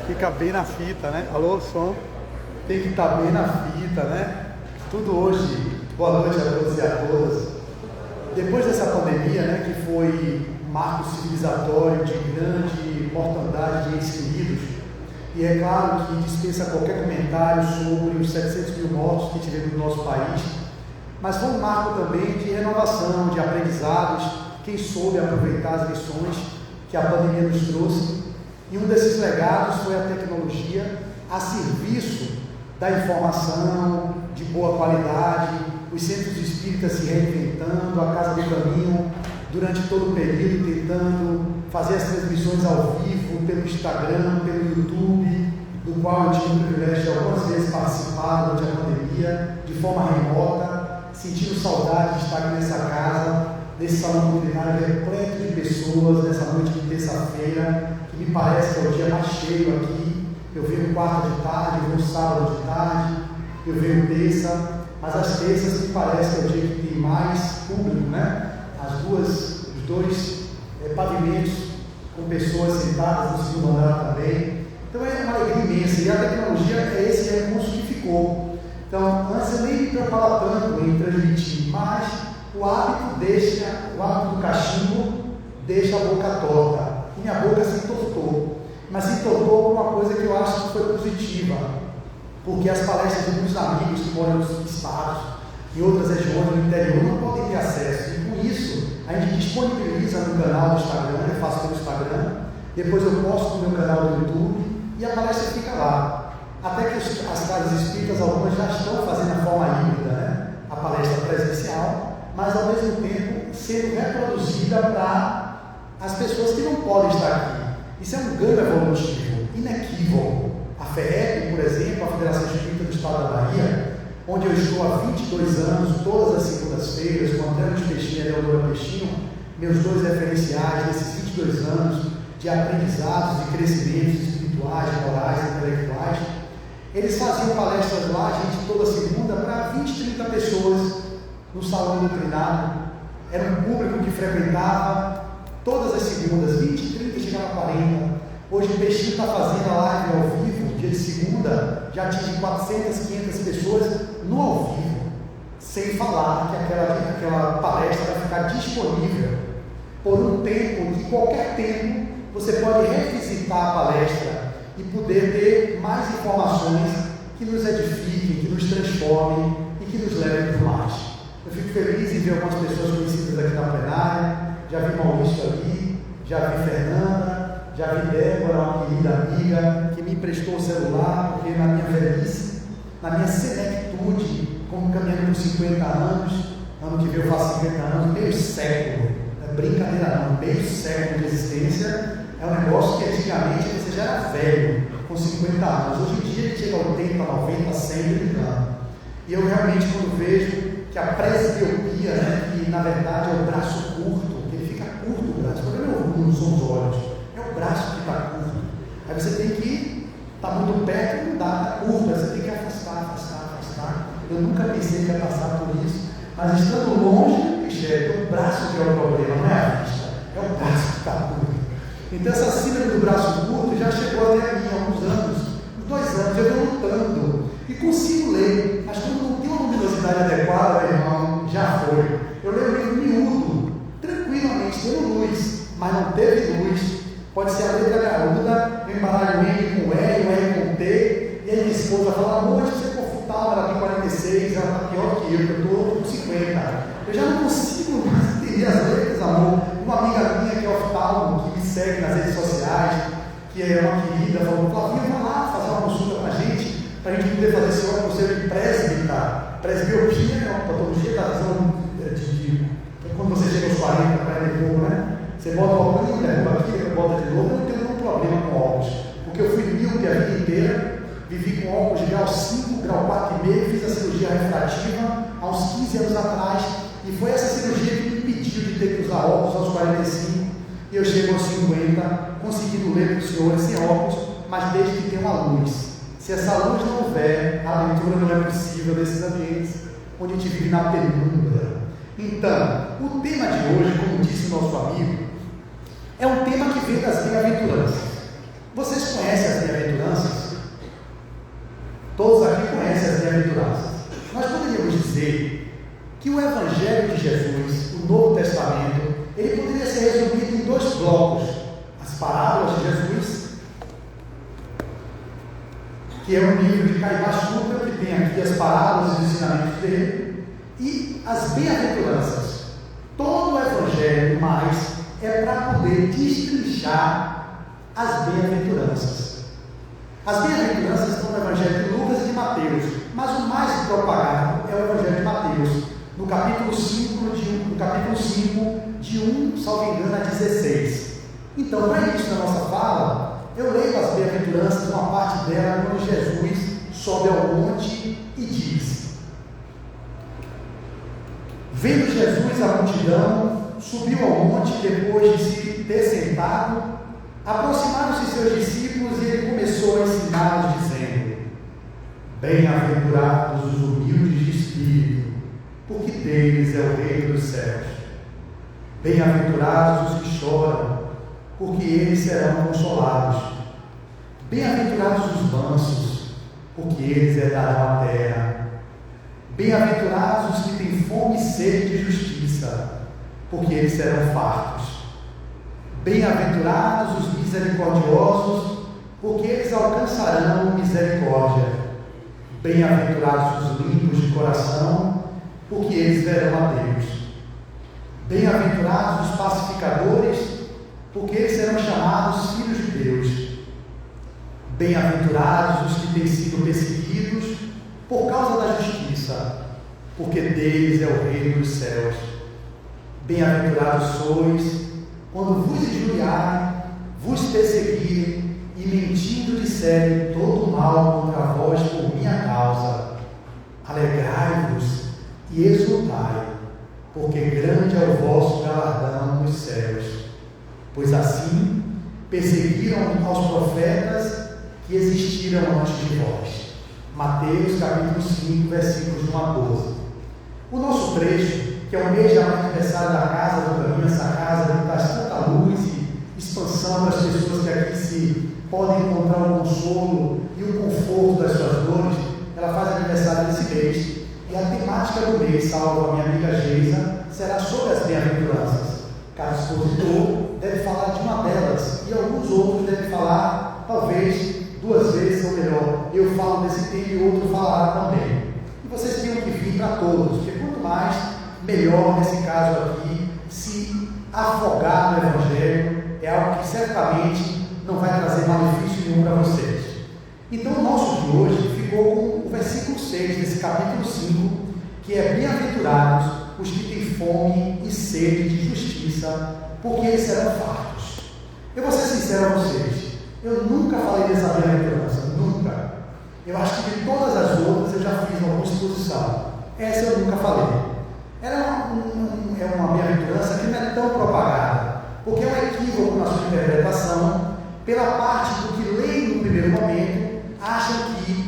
Fica bem na fita, né? Alô, som. Tem que estar bem na fita, né? Tudo hoje. Boa noite a todos e a todas. Depois dessa pandemia, né, que foi um marco civilizatório de grande mortandade de entes queridos, e é claro que dispensa qualquer comentário sobre os 700 mil mortos que tivemos no nosso país, mas foi um marco também de renovação, de aprendizados, quem soube aproveitar as lições que a pandemia nos trouxe. E um desses legados foi a tecnologia a serviço da informação de boa qualidade, os centros espíritas se reinventando, a Casa do Caminho durante todo o período tentando fazer as transmissões ao vivo pelo Instagram, pelo YouTube, do qual eu tive o privilégio de algumas vezes participar durante a pandemia, de forma remota, sentindo saudade de estar aqui nessa casa, nesse salão doutrinário repleto de pessoas, nessa noite de terça-feira, que me parece que é o dia mais cheio aqui. Eu venho quarta de tarde, eu venho sábado de tarde, eu venho terça, mas as terças me parece que é o dia que tem mais público, né? Os dois pavimentos com pessoas sentadas no segundo andar também. Então é uma alegria imensa, e a tecnologia é esse recurso que ficou. Então, antes eu nem me preocupava tanto em transmitir, mas o hábito do cachimbo deixa a boca torta. E minha boca se entortou, mas se entortou por uma coisa que eu acho que foi positiva, porque as palestras de muitos amigos que moram nos estados, em outras regiões do interior, não podem ter acesso, e com isso a gente disponibiliza no canal do Instagram, eu faço pelo Instagram, depois eu posto no meu canal do YouTube, e a palestra fica lá. Até que as casas espíritas, algumas já estão fazendo a forma híbrida, né? A palestra presencial, mas ao mesmo tempo sendo reproduzida para as pessoas que não podem estar aqui. Isso é um ganho evolutivo, inequívoco. A FEEP, por exemplo, a Federação Espírita do Estado da Bahia, onde eu estou há 22 anos, todas as segundas-feiras, com André Luiz Peixinho e Leonora Peixinho, meus dois referenciais desses 22 anos de aprendizados, de crescimentos espirituais, morais, intelectuais. Eles faziam palestras lá, gente, toda segunda, para 20, 30 pessoas no salão doutrinário. Era um público que frequentava todas as segundas, 20, 30, chegava a 40. Hoje o Peixinho está fazendo a live ao vivo, dia de segunda, já atinge 400, 500 pessoas no ao vivo, sem falar que aquela palestra vai ficar disponível por um tempo, de qualquer tempo, você pode revisitar a palestra e poder ter mais informações que nos edifiquem, que nos transformem e que nos levem para mais. Eu fico feliz em ver algumas pessoas conhecidas aqui na plenária, já vi Maurício ali, já vi Fernanda, já vi Débora, uma querida amiga, que me emprestou o celular, porque na minha velhice, na minha senectude, como caminhando por 50 anos, ano que vem eu faço 50 anos, meio século, não é brincadeira não, meio século de existência, é um negócio que antigamente você já era velho, com 50 anos, hoje em dia ele chega a 80, 90, 100 anos. E eu realmente, quando vejo que a presbiopia, né, que na verdade é o braço curto, que ele fica curto o braço, o problema não são os olhos, é o braço que está curto. Aí você tem que estar muito perto e não dá, está curto, aí você tem que afastar. Eu nunca pensei que ia passar por isso, mas estando longe, é o braço que é o problema, não é a vista, é o braço que está curto. Então essa síndrome do braço curto já chegou até a mim há alguns anos, uns 2 anos, eu venho lutando e consigo ler, mas quando não tem uma luminosidade adequada, meu irmão, já foi. Eu leio o livro miúdo, tranquilamente, tendo luz, mas não teve luz. Pode ser a letra garuda, eu embaralho o N com R, o R com T, e aí minha esposa fala, amor, você é confortável, ela tem 46, ela está pior que eu estou com 50. Eu já não consigo mais entender as letras, amor. Uma amiga minha que é oftalmo, que me segue nas redes sociais, que é uma querida, falou, Flavinha, vai lá fazer uma consulta com a gente, para a gente poder fazer esse óculos de presbiopia, é uma patologia da visão quando você chega aos 40, 40 e pouco, né? Você bota o óculos, derruba aqui, bota de novo, eu não tenho nenhum problema com óculos, porque eu fui míope a vida inteira, vivi com óculos de grau 5, grau 4,5, fiz a cirurgia refrativa há uns 15 anos atrás, e foi essa cirurgia que me impediu de ter que usar óculos aos 45, e eu chego aos 50, conseguindo ler para os senhores sem óculos, mas desde que tenha uma luz. Se essa luz não houver, a leitura não é possível nesses ambientes onde a gente vive na penumbra. Então, o tema de hoje, como disse o nosso amigo, é um tema que vem das bem-aventuranças. que é um livro de Caibás Dutra, que tem aqui as parábolas e os ensinamentos dele, e as bem-aventuranças. Todo o Evangelho, mais, é para poder destrinchar as bem-aventuranças. As bem-aventuranças estão no Evangelho de Lucas e de Mateus, mas o mais propagado é o Evangelho de Mateus, no capítulo 5, de 1, salvo engano, a 16. Então, para início da nossa fala, eu leio as bem-aventuranças, uma parte dela, quando Jesus sobe ao monte e diz: vendo Jesus a multidão, subiu ao monte depois de se ter sentado, aproximaram-se seus discípulos e ele começou a ensiná-los, dizendo: bem-aventurados os humildes de espírito, porque deles é o reino dos céus. Bem-aventurados os que choram, porque eles serão consolados. Bem-aventurados os mansos, porque eles herdarão a terra. Bem-aventurados os que têm fome e sede de justiça, porque eles serão fartos. Bem-aventurados os misericordiosos, porque eles alcançarão misericórdia. Bem-aventurados os limpos de coração, porque eles verão a Deus. Bem-aventurados os pacificadores, porque eles serão chamados filhos de Deus. Bem-aventurados os que têm sido perseguidos por causa da justiça, porque deles é o reino dos céus. Bem-aventurados sois quando vos injuriarem, vos perseguirem e mentindo disserem todo mal contra vós por minha causa. Alegrai-vos e exultai, porque grande é o vosso galardão nos céus. Pois assim perseguiram aos profetas que existiram antes de vós. Mateus capítulo 5, versículos de 1 a 12. O nosso trecho, que é o mês de aniversário da Casa do Caminho, essa casa que traz tanta luz e expansão para as pessoas que aqui se podem encontrar o consolo e o conforto das suas dores, ela faz aniversário nesse mês. E a temática do mês, salvo a minha amiga Geisa, será sobre as bem-aventuranças. Cada expositor deve falar de uma delas, e alguns outros devem falar, talvez, 2 vezes ou melhor. Eu falo desse tema e outro falará também. E vocês tenham que vir para todos, porque quanto mais, melhor nesse caso aqui, se afogar no Evangelho, é algo que certamente não vai trazer malefício nenhum para vocês. Então o nosso de hoje ficou com o versículo 6 desse capítulo 5, que é: bem-aventurados os que têm fome e sede de justiça, porque eles serão fartos. Eu vou ser sincero a vocês, eu nunca falei dessa bem-aventurança, nunca. Eu acho que de todas as outras eu já fiz alguma exposição. Essa eu nunca falei. Ela é uma bem-aventurança que não é tão propagada, porque é um equívoco na sua interpretação, pela parte do que leem no primeiro momento, acham que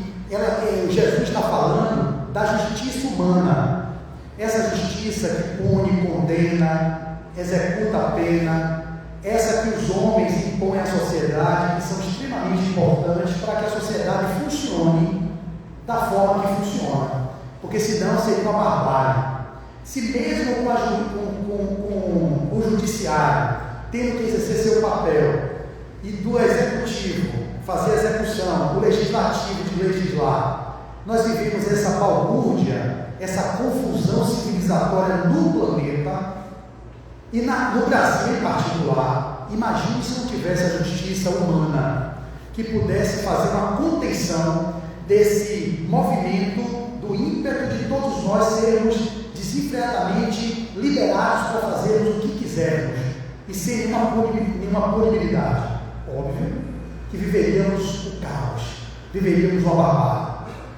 Jesus está falando da justiça humana, essa justiça que pune, condena, executa a pena, essa que os homens impõem à sociedade, que são extremamente importantes para que a sociedade funcione da forma que funciona, porque senão seria uma barbárie. Se mesmo com o judiciário tendo que exercer seu papel, e do executivo fazer a execução, o legislativo de legislar, nós vivemos essa balbúrdia, essa confusão civilizatória no planeta, e no Brasil em particular. Imagine se não tivesse a justiça humana, que pudesse fazer uma contenção desse movimento, do ímpeto de todos nós sermos desenfreadamente liberados para fazermos o que quisermos, e sem nenhuma punibilidade. Óbvio que viveríamos o caos, viveríamos uma barbárie.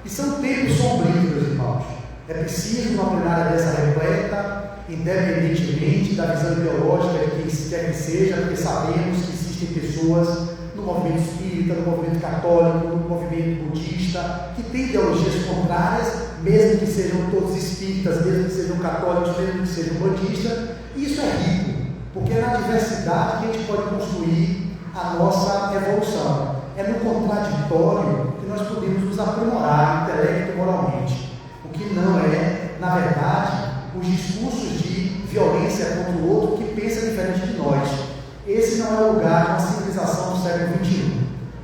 E são tempos sombrios, meus irmãos. É preciso uma plenária dessa repleta, independentemente da visão ideológica de quem quer que seja, porque sabemos que existem pessoas no movimento espírita, no movimento católico, no movimento budista, que têm ideologias contrárias, mesmo que sejam todos espíritas, mesmo que sejam católicos, mesmo que sejam budistas. E isso é rico, porque é na diversidade que a gente pode construir a nossa evolução. É no contraditório que nós podemos nos aprimorar intelecto e moralmente. O que não é, na verdade, os discursos de violência contra o outro que pensa diferente de nós. Esse não é o lugar de uma civilização do século XXI.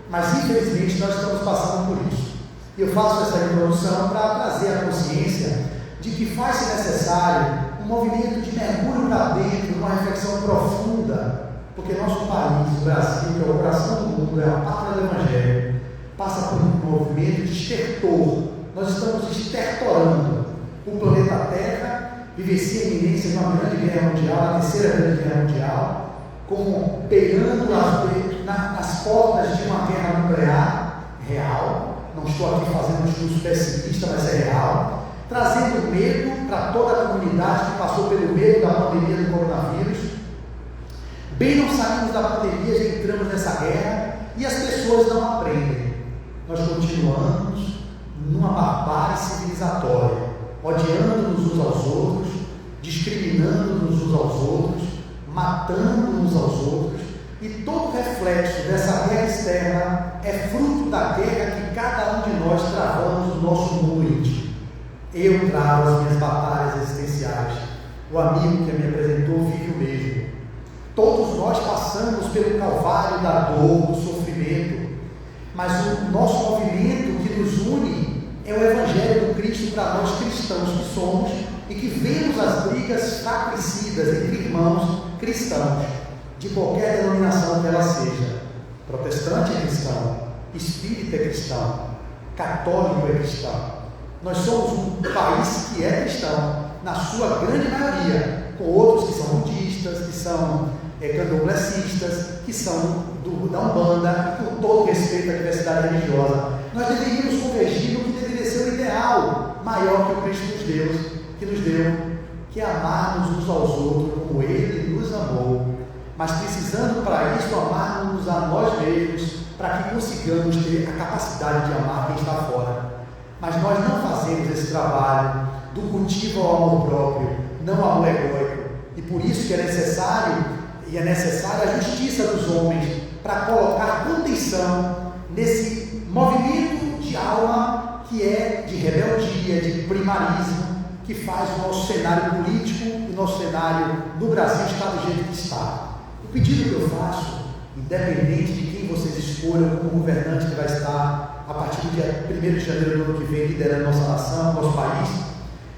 Mas, infelizmente, nós estamos passando por isso. E eu faço essa introdução para trazer a consciência de que faz-se necessário um movimento de mergulho para dentro, uma reflexão profunda, porque nosso país, o Brasil, que é o coração do mundo, é a pátria do Evangelho, passa por um movimento de estertor. Nós estamos estertorando. O planeta Terra vivencia a iminência de uma grande guerra mundial, a terceira grande guerra mundial, como beirando nas portas de uma guerra nuclear real. Não estou aqui fazendo um discurso pessimista, mas é real, trazendo medo para toda a comunidade que passou pelo medo da pandemia do coronavírus. Bem, não saímos da pandemia, já entramos nessa guerra e as pessoas não aprendem. Nós continuamos numa barbárie civilizatória, odiando-nos uns aos outros, discriminando-nos uns aos outros, matando uns aos outros, e todo reflexo dessa guerra externa é fruto da guerra que cada um de nós travamos no nosso mundo íntimo. Eu travo as minhas batalhas existenciais. O amigo que me apresentou vive o mesmo. Todos nós passamos pelo calvário da dor, do sofrimento, mas o nosso movimento que nos une é o Evangelho do Cristo para nós cristãos que somos e que vemos as brigas fratricidas entre irmãos cristãos, de qualquer denominação que ela seja. Protestante é cristão, espírita é cristão, católico é cristão. Nós somos um país que é cristão, na sua grande maioria, com outros que são budistas, que são candomblecistas, que são da Umbanda, com todo respeito à diversidade religiosa. Nós deveríamos convergir no que deveria ser o ideal maior que o Cristo que nos deu, que é amarmos uns aos outros como Ele nos amou, mas precisando para isso amarmos a nós mesmos, para que consigamos ter a capacidade de amar quem está fora. Mas nós não fazemos esse trabalho do cultivo ao amor próprio, não ao amor egóico, e por isso que é necessária a justiça dos homens para colocar contenção nesse movimento de alma que é de rebeldia, de primarismo, que faz o nosso cenário político, o nosso cenário no Brasil estar do jeito que está. O pedido que eu faço, independente de quem vocês escolham como governante que vai estar a partir do dia 1º de janeiro do ano que vem liderando nossa nação, nosso país,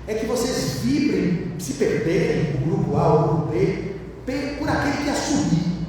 é que vocês vibrem, se perderem o grupo A ou o grupo B, por aquele que assumir,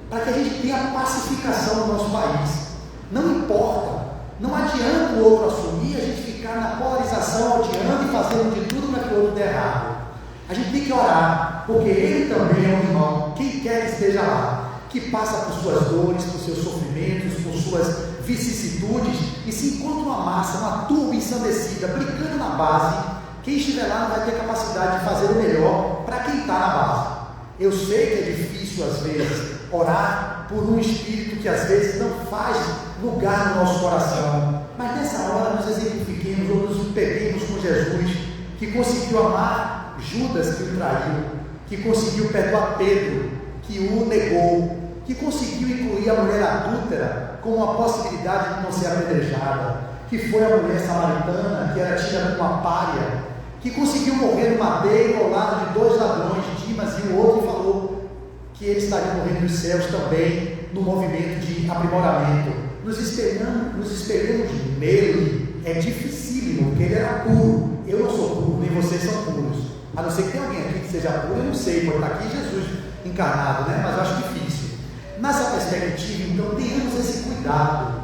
para que a gente tenha pacificação no nosso país. Não importa, não adianta o outro assumir, a gente ficar na polarização, odiando e fazendo de tudo para que o outro dê errado. A gente tem que orar, porque ele também é um irmão, quem quer que esteja lá, que passa por suas dores, por seus sofrimentos, por suas vicissitudes, e se encontra uma massa, uma turba ensandecida, brincando na base, quem estiver lá não vai ter capacidade de fazer o melhor para quem está na base. Eu sei que é difícil, às vezes, orar por um espírito que, às vezes, não faz lugar no nosso coração, mas nessa hora nos exemplifiquemos ou nos peguemos com Jesus, que conseguiu amar Judas, que o traiu, que conseguiu perdoar Pedro, que o negou, que conseguiu incluir a mulher adúltera como uma possibilidade de não ser apedrejada, que foi a mulher samaritana, que era tida como uma pária, que conseguiu morrer no madeiro ao lado de 2 ladrões, Dimas e o outro, e falou que ele estaria morrendo nos céus também, no movimento de aprimoramento. Nos espelhamos nele. É dificílimo, porque ele era puro. Eu não sou puro, nem vocês são puros. A não ser que tenha alguém aqui que seja puro, eu não sei, pode estar aqui Jesus encarnado, né? Mas eu acho difícil. Nessa perspectiva, então, tenhamos esse cuidado.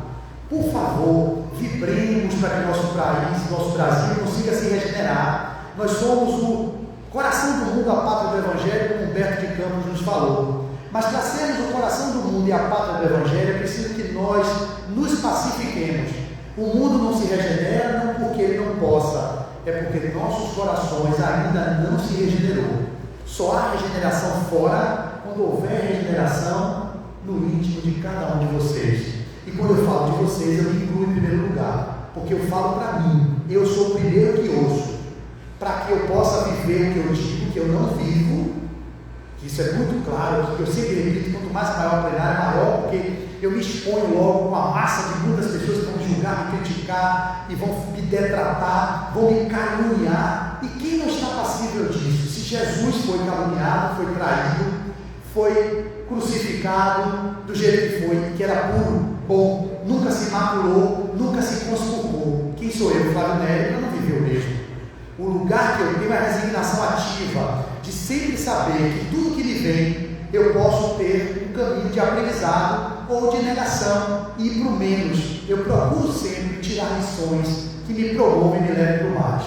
Por favor, vibremos para que nosso país, nosso Brasil, consiga se regenerar. Nós somos o coração do mundo, a pátria do Evangelho, como Humberto de Campos nos falou. Mas para sermos o coração do mundo e a pátria do Evangelho, é preciso que nós nos pacifiquemos. O mundo não se regenera não porque ele não possa, é porque nossos corações ainda não se regenerou. Só há regeneração fora quando houver regeneração no íntimo de cada um de vocês. E quando eu falo de vocês, eu me incluo em primeiro lugar, porque eu falo para mim, eu sou o primeiro que ouço, para que eu possa viver o que eu digo, que eu não vivo, que isso é muito claro, porque eu sempre repito, quanto mais maior o plenário, maior, porque eu me exponho logo com uma massa de muitas pessoas que vão me julgar, me criticar, e vão me detratar, vão me caluniar, e quem não está passível disso? Se Jesus foi caluniado, foi traído, foi crucificado do jeito que foi, que era puro, bom, nunca se maculou, nunca se conspurcou. quem sou eu, Flávio Nery, para não viver o mesmo. O lugar que eu tenho é a resignação ativa, de sempre saber que tudo que me vem, eu posso ter um caminho de aprendizado ou de negação e ir para o menos. Eu procuro sempre tirar lições que me promovam e me levem para o mais.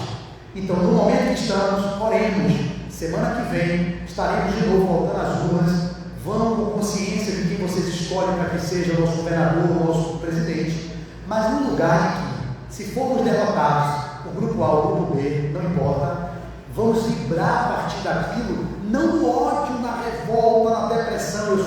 Então, no momento que estamos, oremos. Semana que vem estaremos de novo voltando às urnas. Vão com consciência de quem vocês escolhem para que seja o nosso governador, o nosso presidente, mas num lugar em que, se formos derrotados, o grupo A, o grupo B, não importa, vamos vibrar a partir daquilo, não no ódio, na revolta, na depressão.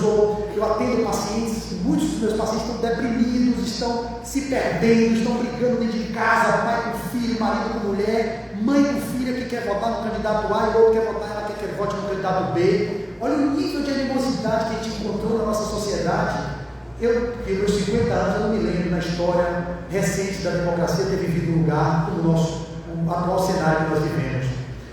Eu atendo pacientes, muitos dos meus pacientes estão deprimidos, estão se perdendo, estão brigando dentro de casa, pai com filho, marido com mulher, mãe com filha que quer votar no candidato A e o outro quer votar, ela quer vote no candidato B. Olha o nível de animosidade que a gente encontrou na nossa sociedade. Em meus 50 anos, eu não me lembro na história recente da democracia ter vivido um lugar como o nosso atual cenário que nós vivemos.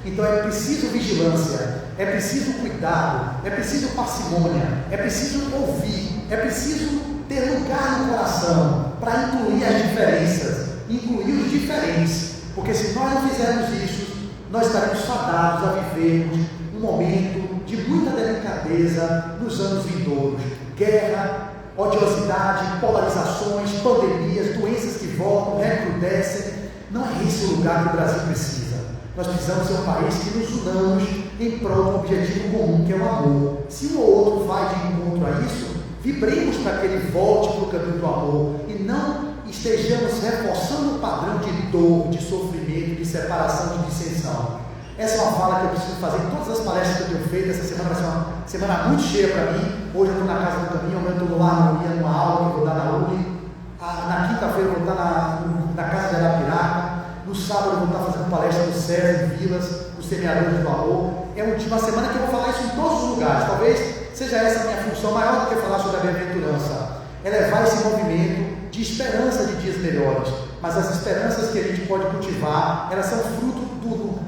Então é preciso vigilância, é preciso cuidado, é preciso parcimônia, é preciso ouvir, é preciso ter lugar no coração para incluir as diferenças, incluir os diferentes, porque se nós não fizermos isso, nós estaremos fadados a vivermos um momento de muita delicadeza nos anos vindouros. Guerra, odiosidade, polarizações, pandemias, doenças que voltam, recrudescem. Não é esse o lugar que o Brasil precisa. Nós precisamos ser um país que nos unamos em prol de um objetivo comum, que é o amor. Se um ou outro vai de encontro a isso, vibremos para que ele volte para o caminho do amor e não estejamos reforçando o padrão de dor, de sofrimento, de separação, de dissensão. Essa é uma fala que eu preciso fazer em todas as palestras que eu tenho feito. Essa semana vai ser uma semana muito cheia para mim. Hoje eu estou na Casa do Caminho, amanhã eu estou lá na Unia, numa aula que eu vou dar na UNI. Na quinta-feira eu vou estar na Casa de Arapiraca. No sábado eu vou estar fazendo palestra no César, em Vilas, os semeadores do amor. É uma semana que eu vou falar isso em todos os lugares. Talvez seja essa a minha função maior do que falar sobre a bem-aventurança. É levar esse movimento de esperança de dias melhores. Mas as esperanças que a gente pode cultivar, elas são fruto do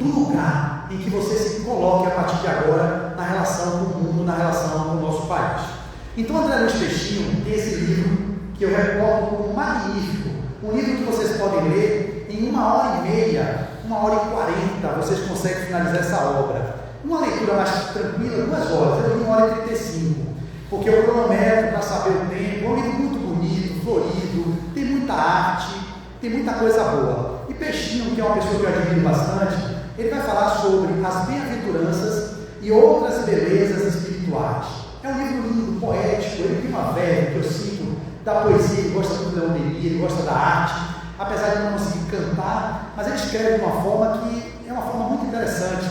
lugar em que você se coloque a partir de agora na relação com o mundo, na relação com o nosso país. Então, André Luiz Peixinho tem esse livro que eu recordo como magnífico, um livro que vocês podem ler em 1h30, 1h40, vocês conseguem finalizar essa obra. Uma leitura mais tranquila, 2 horas, eu li 1h35, porque eu cronometro para saber o tempo. É um livro muito bonito, florido, tem muita arte, tem muita coisa boa. E Peixinho, que é uma pessoa que eu admiro bastante, ele vai falar sobre as bem-aventuranças e outras belezas espirituais. É um livro lindo, poético, ele tem uma verve que eu sinto da poesia, ele gosta muito da homilia, ele gosta da arte, apesar de não conseguir cantar, mas ele escreve de uma forma que é uma forma muito interessante.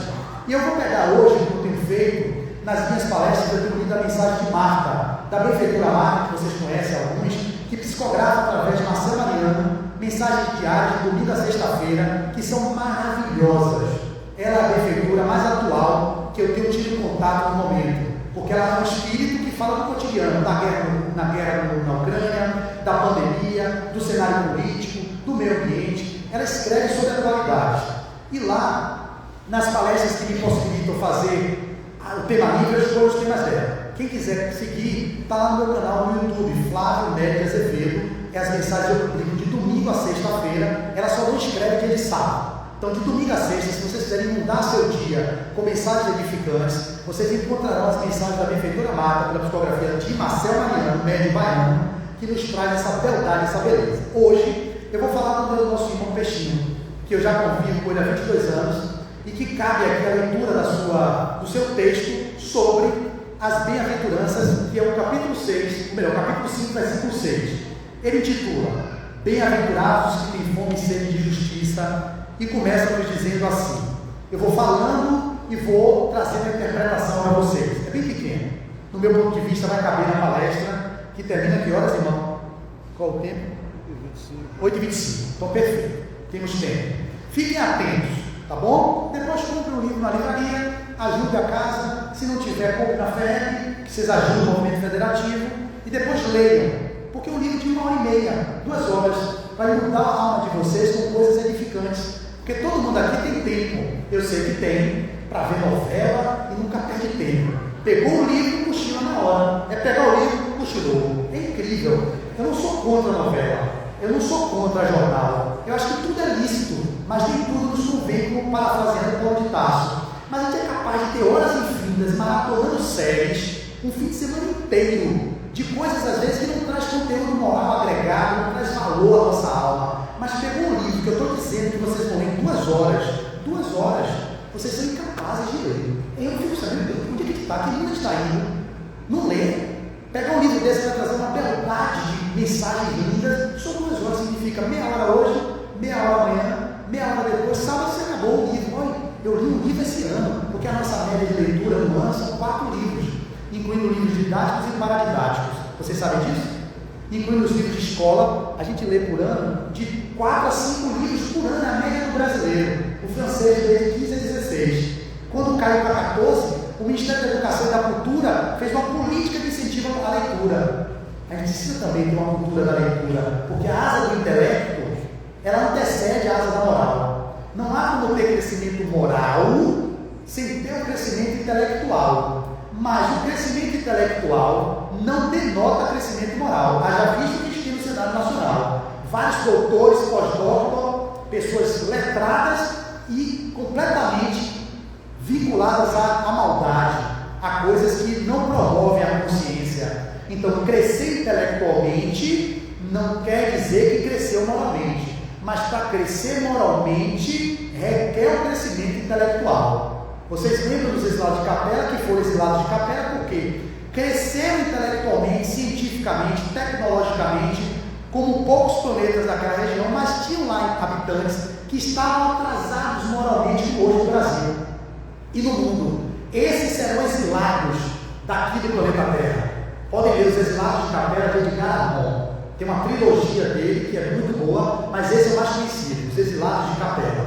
E eu vou pegar hoje, como eu tenho feito, nas minhas palestras, eu tenho lido a mensagem de Marta, da benfeitora Marta, que vocês conhecem alguns, que psicografa através de Marcelo Mariano, mensagens diárias de domingo a sexta-feira, que são maravilhosas. Ela é a benfeitora mais atual que eu tenho tido contato no momento, porque ela é um espírito que fala do cotidiano, da guerra na Ucrânia, da pandemia, do cenário político, do meio ambiente. Ela escreve sobre atualidades. E lá, nas palestras que me possibilitam fazer o tema livre, eu escolho os temas dela. Quem quiser seguir, está lá no meu canal no YouTube, Flávio Nery Azevedo. As mensagens eu publico de domingo a sexta-feira. Ela só não escreve dia de sábado. Então, de domingo a sexta, se vocês quiserem mudar seu dia com mensagens edificantes, vocês encontrarão as mensagens da benfeitora Marta, pela psicografia de Marcelo Mariano, médio baiano, que nos traz essa beldade, essa beleza. Hoje, eu vou falar do nosso irmão Peixinho, que eu já convivo com ele há 22 anos, e que cabe aqui a leitura do seu texto sobre as bem-aventuranças, que é o capítulo 6, ou melhor, capítulo 5, versículo 6. Ele intitula Bem-aventurados os que têm fome e sede de justiça, e começa nos dizendo assim. Eu vou falando e vou trazendo a interpretação para vocês. É bem pequeno. No meu ponto de vista, vai caber na palestra, que termina que horas, irmão? Qual o tempo? 8h25. Então, perfeito. Temos tempo. Fiquem atentos, tá bom? Depois compre um livro na livraria, ajude a casa. Se não tiver, compre na FEB, que vocês ajudam o movimento federativo, e depois leiam. Porque é um livro de 1h30, 2 horas, vai mudar a alma de vocês com coisas edificantes. Porque todo mundo aqui tem tempo, eu sei que tem, para ver novela e nunca perde tempo. Pegou o livro, cochila na hora. É pegar o livro, cochilou. É incrível. Eu não sou contra a novela. Eu não sou contra jornal. Eu acho que tudo é lícito, mas nem tudo nos convém, como parafraseando Paulo de Tarso. Mas a gente é capaz de ter horas infinitas, maratonando séries, um fim de semana inteiro, de coisas às vezes que não traz conteúdo moral agregado, não traz valor à nossa alma. Mas pegou um livro que eu estou dizendo que vocês vão ler em 2 horas, vocês são incapazes de ler. Eu fico sabendo, onde é que está? Que mundo está indo? Não lê. Pegar um livro desse vai trazer uma beldade de mensagens lindas. Só 2 horas significa meia hora hoje, meia hora amanhã, meia hora depois. Sábado você acabou o livro. Olha, eu li um livro esse ano, porque a nossa média de leitura no ano são 4 livros, incluindo livros didáticos e paradidáticos. Vocês sabem disso? Incluindo os livros de escola, a gente lê por ano de 4 a 5 livros por ano, a média do brasileiro. O francês lê de 15 a 16. Quando caiu para 14, o Ministério da Educação e da Cultura fez uma política de incentivo à leitura. A gente precisa também ter uma cultura da leitura, porque a asa do intelecto, ela antecede a asa da moral. Não há como ter crescimento moral sem ter um crescimento intelectual. Mas o crescimento intelectual não denota crescimento moral. Haja visto que a gente tem no Senado Nacional vários doutores, pós-doutor, pessoas letradas e completamente vinculadas à maldade, a coisas que não promovem a consciência. Então, crescer intelectualmente não quer dizer que cresceu moralmente, mas para crescer moralmente requer um crescimento intelectual. Vocês lembram dos exilados de Capela, que foram exilados de Capela porque cresceram intelectualmente, cientificamente, tecnologicamente, como poucos planetas daquela região, mas tinham lá habitantes que estavam atrasados moralmente hoje no Brasil e no mundo. Esses serão exilados daqui do planeta Terra. Podem ler Os Exilados de Capela, de Edgar Allan. Tem uma trilogia dele que é muito boa, mas esse é o mais conhecido, Os Exilados de Capela.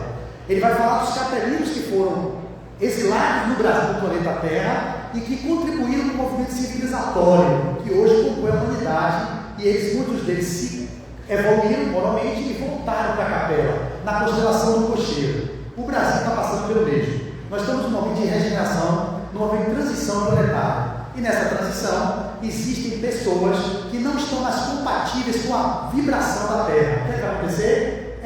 Ele vai falar dos capelinos que foram exilados no Brasil, no planeta Terra, e que contribuíram para o movimento civilizatório, que hoje compõe a humanidade, e eles, muitos deles se evoluíram moralmente e voltaram para a Capela, na constelação do Cocheiro. O Brasil está passando pelo mesmo. Nós estamos num momento de regeneração, num momento de transição planetária. E nessa transição, existem pessoas que não estão mais compatíveis com a vibração da Terra. O que vai acontecer?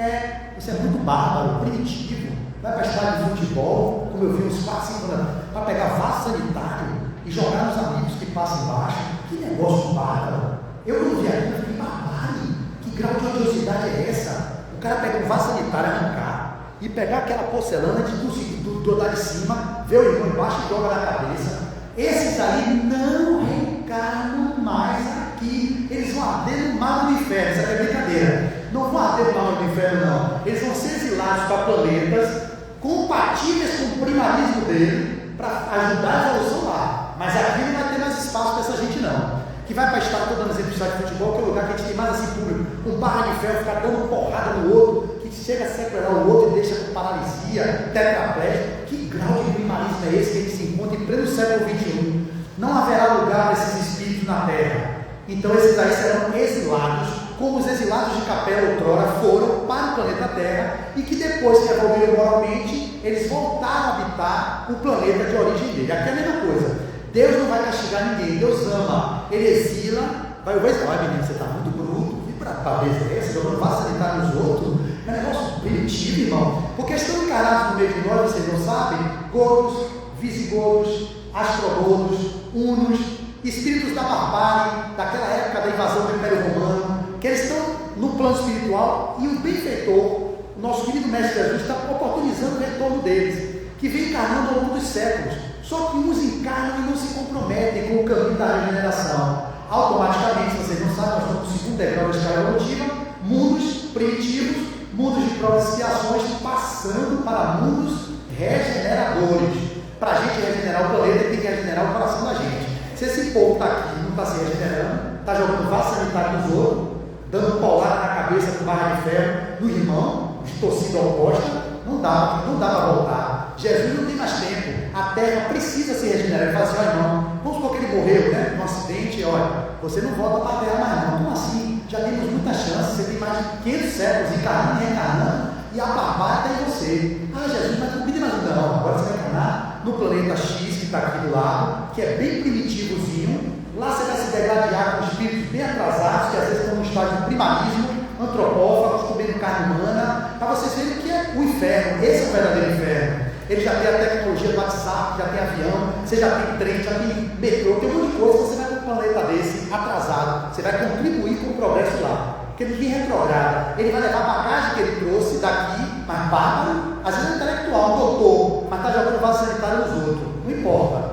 Você é muito bárbaro, primitivo, vai para a estádio de futebol, como eu vi uns 4, 5 anos, para pegar vaso sanitário e jogar nos amigos que passam embaixo. Que negócio bárbaro! Eu não vi aquilo, que barbárie! Que grau de odiosidade é essa? O cara pega um vaso sanitário, arrancar e pegar aquela porcelana do andar de cima, ver o irmão embaixo e joga na cabeça. Esses aí não reencarnam mais aqui. Eles vão arder no mar do inferno. Isso aqui é brincadeira. Não vão arder no mar do inferno, não. Eles vão ser exilados para planetas compatíveis com o primarismo dele para ajudar a evolução lá. Mas aqui não vai ter mais espaço para essa gente, não. Que vai para estar toda nas emissoras de futebol, que é o lugar que a gente tem mais assim público, com barra de ferro, ficar dando porrada no outro, que chega a sequelar o outro e deixa com paralisia, tetraplégico. Que grau de primarismo é esse que a gente se encontra em pleno século XXI? Não haverá lugar para esses espíritos na Terra. Então esses aí serão exilados, como os exilados de Capela outrora foram para o planeta Terra, e que depois que evoluíram moralmente, eles voltaram a habitar o planeta de origem dele. Aqui é a mesma coisa. Deus não vai castigar ninguém, Deus ama, Ele exila, vai dizer, olha menino, você está muito bruto, que braveza é essa, jogando vaso sanitário nos outros, é um negócio primitivo, irmão, porque estão encarados no meio de nós, vocês não sabem, godos, visigodos, astrogodos, hunos, espíritos da barbárie, daquela época da invasão do Império Romano, que eles estão no plano espiritual, e o benfeitor, o nosso querido Mestre Jesus, está oportunizando o retorno deles, que vem encarnando ao longo dos séculos. Só que uns encarnam e não se comprometem com o caminho da regeneração. Automaticamente, se vocês não sabem, nós estamos no segundo degrau da escala evolutiva, mundos primitivos, mundos de provas e expiações, passando para mundos regeneradores. Para a gente regenerar o planeta, tem que regenerar o coração da gente. Se esse povo está aqui e não está se regenerando, está jogando vaso sanitário nos outros, dando paulada na cabeça com barra de ferro no irmão, de torcida oposta, não dá para voltar. Jesus não tem mais tempo. A Terra precisa se regenerar. Ele fala assim, olha não, vamos supor que ele morreu, né? Num acidente, olha, você não volta para a Terra mais não. Como assim? Já temos muita chance, você tem mais de 500 séculos encarnando e reencarnando, e a barbárie está em você. Ah, Jesus, mas não pedi mais não. Agora você vai encarnar no planeta X, que está aqui do lado, que é bem primitivozinho. Lá você vai se degladiar com espíritos bem atrasados, que às vezes estão no estágio de primarismo, antropófagos comendo carne humana, para vocês verem o que é o inferno. Esse é o verdadeiro inferno. Ele já tem a tecnologia do WhatsApp, já tem avião, você já tem trem, já tem metrô, tem um monte de coisa. Você vai para um planeta desse, atrasado, você vai contribuir com o progresso lá. Porque ninguém retrograda. Ele vai levar a bagagem que ele trouxe daqui, mas bárbaro, às vezes é intelectual, um doutor, mas está jogando vaso sanitário nos outros. Não importa.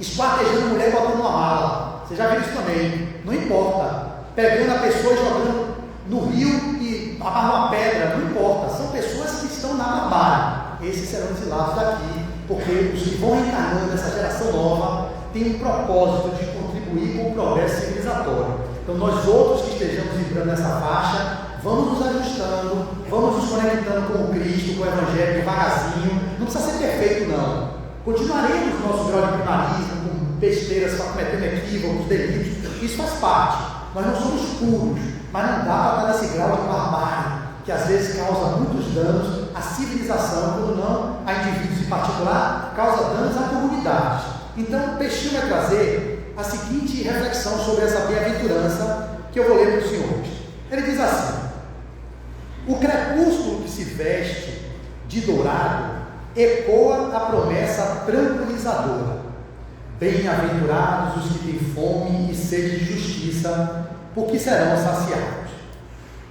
Esquartejando mulher e botando uma mala. Você já viu isso também. Não importa. Pegando a pessoa e jogando no rio e amarrando uma pedra. Não importa. São pessoas que estão na barbárie. Esses serão exilados daqui, porque os que vão encarnando nessa geração nova têm um propósito de contribuir com o progresso civilizatório. Então nós outros que estejamos entrando nessa faixa, vamos nos ajustando, vamos nos conectando com o Cristo, com o Evangelho, devagarzinho. Não precisa ser perfeito não. Continuaremos no nosso grau de primarismo, com besteiras, cometendo equívocos, delitos. Isso faz parte. Nós não somos puros, mas não dá para estar nesse grau de barbárie, que às vezes causa muitos danos à civilização, quando não a indivíduos em particular, causa danos à comunidade. Então, o Peixinho vai trazer a seguinte reflexão sobre essa bem-aventurança que eu vou ler para os senhores. Ele diz assim: o crepúsculo que se veste de dourado ecoa a promessa tranquilizadora. Bem-aventurados os que têm fome e sede de justiça, porque serão saciados.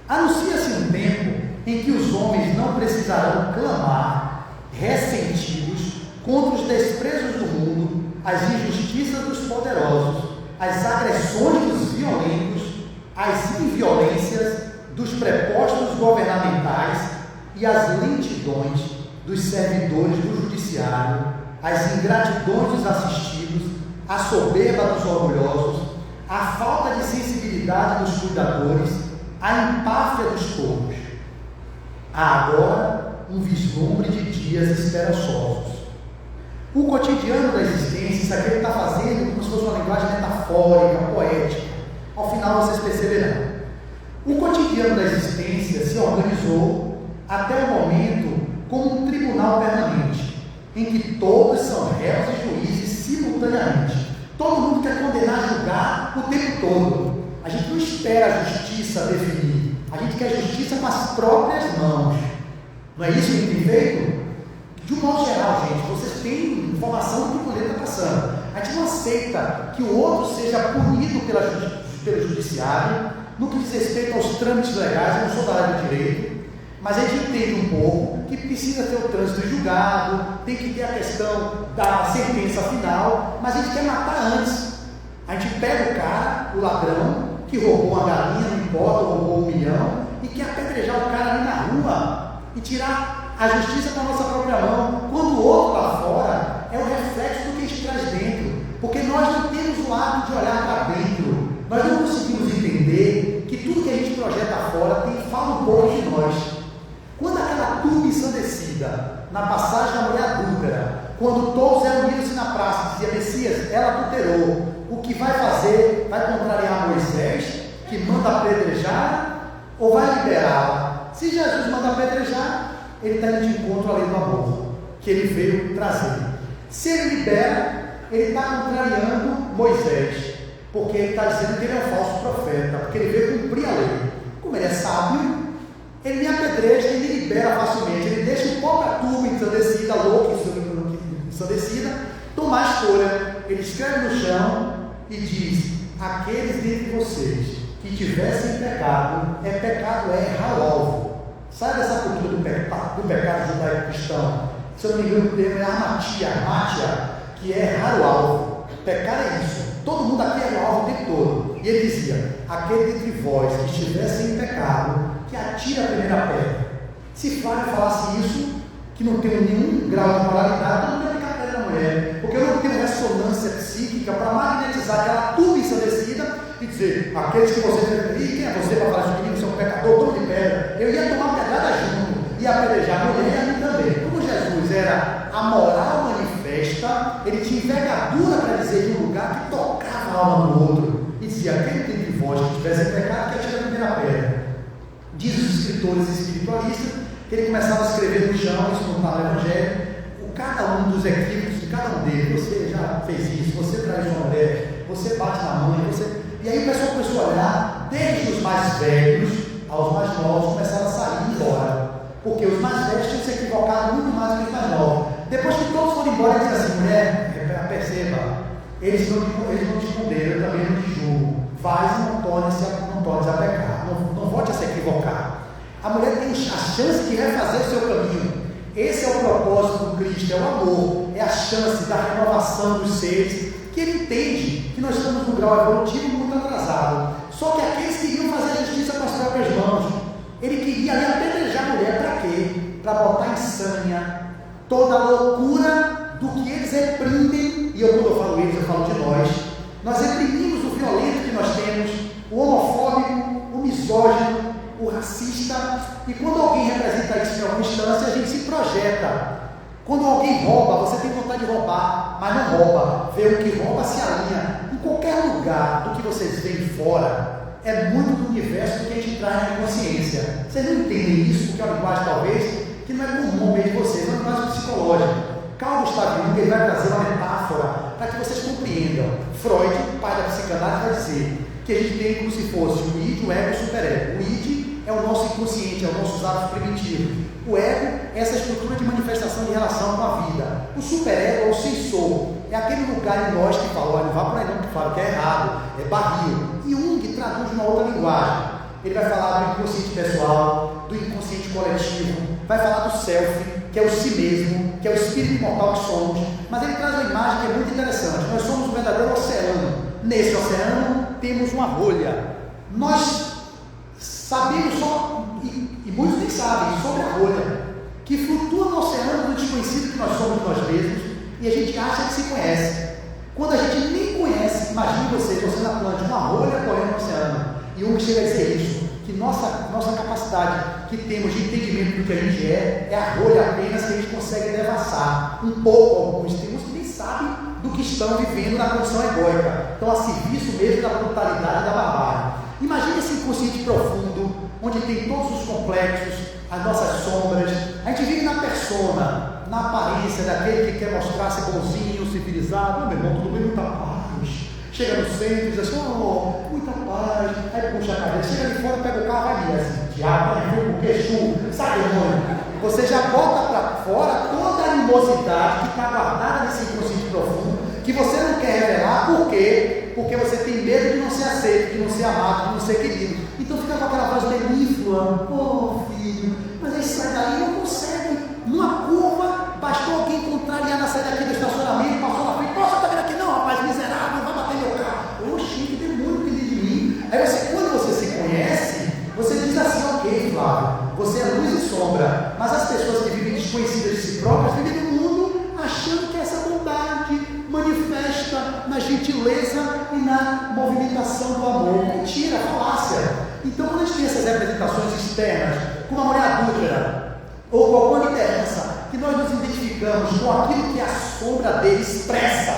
Anuncia-se um tempo em que os homens não precisarão clamar, ressentidos, contra os desprezos do mundo, as injustiças dos poderosos, as agressões dos violentos, as inviolências dos prepostos governamentais e as lentidões dos servidores do judiciário, as ingratidões dos assistidos, a soberba dos orgulhosos, a falta de sensibilidade dos cuidadores, a empáfia dos poucos. Há agora um vislumbre de dias esperançosos. O cotidiano da existência, isso aqui ele está fazendo como se fosse uma linguagem metafórica, poética. Ao final vocês perceberão. O cotidiano da existência se organizou até o momento como um tribunal permanente, em que todos são réus e juízes simultaneamente. Todo mundo quer condenar, julgar o tempo todo. A gente não espera a justiça definir. A gente quer justiça com as próprias mãos. Não é isso que a gente tem feito? De um modo geral, gente, vocês têm informação do que o poder está passando. A gente não aceita que o outro seja punido pelo judiciário no que diz respeito aos trâmites legais. Eu não sou da área do direito, mas a gente entende um pouco que precisa ter o trânsito julgado, tem que ter a questão da sentença final, mas a gente quer matar antes. A gente pega o cara, o ladrão, que roubou uma galinha, não importa, roubou 1 milhão, e quer apedrejar o cara ali na rua e tirar a justiça para a nossa própria mão, quando o outro lá fora é o reflexo do que a gente traz dentro, porque nós não temos o hábito de olhar para dentro, nós não conseguimos entender que tudo que a gente projeta fora fala um pouco de nós. Quando aquela turma ensandecida, na passagem da mulher adúltera, quando todos reuniram-se na praça, dizia: Messias, ela adulterou, o que vai fazer? Vai contrariar Moisés, que manda apedrejar, ou vai liberá-la? Se Jesus manda apedrejar, ele está indo de encontro à lei do amor, que ele veio trazer. Se ele libera, ele está contrariando Moisés, porque ele está dizendo que ele é um falso profeta, porque ele veio cumprir a lei. Como ele é sábio, ele me apedreja e me libera facilmente. Ele deixa o própria turma ensandecida, louca, ensandecida, tomar a escolha. Ele escreve no chão e diz: aqueles dentre vocês que tivessem pecado, é errar o alvo. Sai dessa cultura do pecado judaico-cristão. Se eu não me engano, o termo é armatia, que é errar o alvo. Pecado é isso. Todo mundo aqui erra o alvo o tempo todo. E ele dizia: aquele dentre vós que estivessem em pecado, que atira a primeira pedra. Se Flávio falasse isso, que não tem nenhum grau de moralidade, eu não ia ficar pedra na mulher, porque eu não tenho ressonância psíquica para magnetizar aquela turma ensandecida e dizer: aqueles que você e quem é você para falar isso? Você é um pecador, todo de pedra. Eu ia tomar pedrada junto, ia apedrejar a mulher e a mim também. Como Jesus era a moral manifesta, ele tinha envergadura para dizer de um lugar que tocava a alma do outro, e dizia: aquele dentre vós que tivesse pecado, que atira a primeira pedra. Diz os escritores espiritualistas que ele começava a escrever no chão, isso não está no Evangelho, cada um dos equívocos de cada um deles. Você já fez isso, você traz uma mulher, você bate na mãe, e aí o pessoal começou a olhar desde os mais velhos aos mais novos, começaram a sair e ir embora. Porque os mais velhos tinham se equivocado muito mais do que os mais novos. Depois que todos foram embora, ele disse assim: mulher, perceba, eles não te esconderam, eu também não te julgo. Vais e não tornes a pecar. Não volte a se equivocar. A mulher tem a chance de refazer o seu caminho. Esse é o propósito do Cristo, é o amor, é a chance da renovação dos seres, que ele entende que nós estamos num grau evolutivo muito atrasado. Só que aqueles queriam fazer a justiça com as próprias mãos. Ele queria ali apedrejar a mulher para quê? Para botar em sanha toda a loucura do que eles reprimem. E quando eu falo eles, eu falo de nós. Nós reprimimos o violento que nós temos, o homofóbico, o misógino, o racista. E quando alguém representa isso em alguma instância, a gente se projeta. Quando alguém rouba, você tem vontade de roubar, mas não rouba. Vê o que rouba, se alinha. Em qualquer lugar do que vocês veem fora, é muito do universo do que a gente traz na consciência. Vocês não entendem isso, porque é uma linguagem, talvez, que não é comum no meio de vocês, é uma linguagem psicológica. Carl Gustav Jung, ele vai trazer uma metáfora para que vocês compreendam. Freud, pai da psicanálise, vai dizer que a gente tem como se fosse o id, o ego e o superego. O id é o nosso inconsciente, é o nosso atos primitivo. O ego é essa estrutura de manifestação de relação com a vida. O superego é o sensor, é aquele lugar em nós que fala: olha, não vá por aí não, que fala que é errado, é barril. E Jung traduz uma outra linguagem. Ele vai falar do inconsciente pessoal, do inconsciente coletivo, vai falar do self, que é o si mesmo, que é o espírito imortal que somos. Mas ele traz uma imagem que é muito interessante. Nós somos um verdadeiro oceano. Nesse oceano temos uma rolha. Nós sabemos só, e muitos nem sabem, sobre a rolha, que flutua no oceano do desconhecido que nós somos nós mesmos, e a gente acha que se conhece. Quando a gente nem conhece, imagine você na Atlântica, uma rolha correndo no oceano. E um que chega a dizer isso, que nossa capacidade que temos de entendimento do que a gente é a rolha apenas que a gente consegue devassar um pouco. Alguns temos que nem sabem do que estão vivendo na condição egóica, estão a serviço mesmo da brutalidade e da barbárie. Imagine esse inconsciente profundo, onde tem todos os complexos, as nossas sombras. A gente vive na persona, na aparência daquele que quer mostrar ser bonzinho, civilizado. Meu irmão, tudo bem, muita paz. Chega no centro e diz assim: oh, muita paz. Aí puxa a cabeça, chega ali fora, pega o carro, vai ali assim: diabo, o queixo, sabe, irmão? Você já bota para fora toda a animosidade que está guardada nesse inconsciente profundo, que você não quer revelar. Por quê? Porque você tem medo de não ser aceito, de não ser amado, de não ser querido. Então fica com aquela voz benívola: oh filho, mas aí sai daí, não consegue. Numa curva, bastou alguém contrariar, sair daqui do estacionamento, passou na frente: nossa, tá vendo aqui não, rapaz, miserável, vai bater meu carro. Oxi, que demônio que tem de mim. Aí você, quando você se conhece, você diz assim: ok, Flávio, você é luz e sombra. Mas as pessoas que vivem desconhecidas de si próprias vivem no mundo achando que essa bondade manifesta na gentileza e na movimentação do amor. Mentira, falácia. Então, quando a gente tem essas representações externas, como a mulher adúltera, ou com alguma liderança, que nós nos identificamos com aquilo que a sombra dele expressa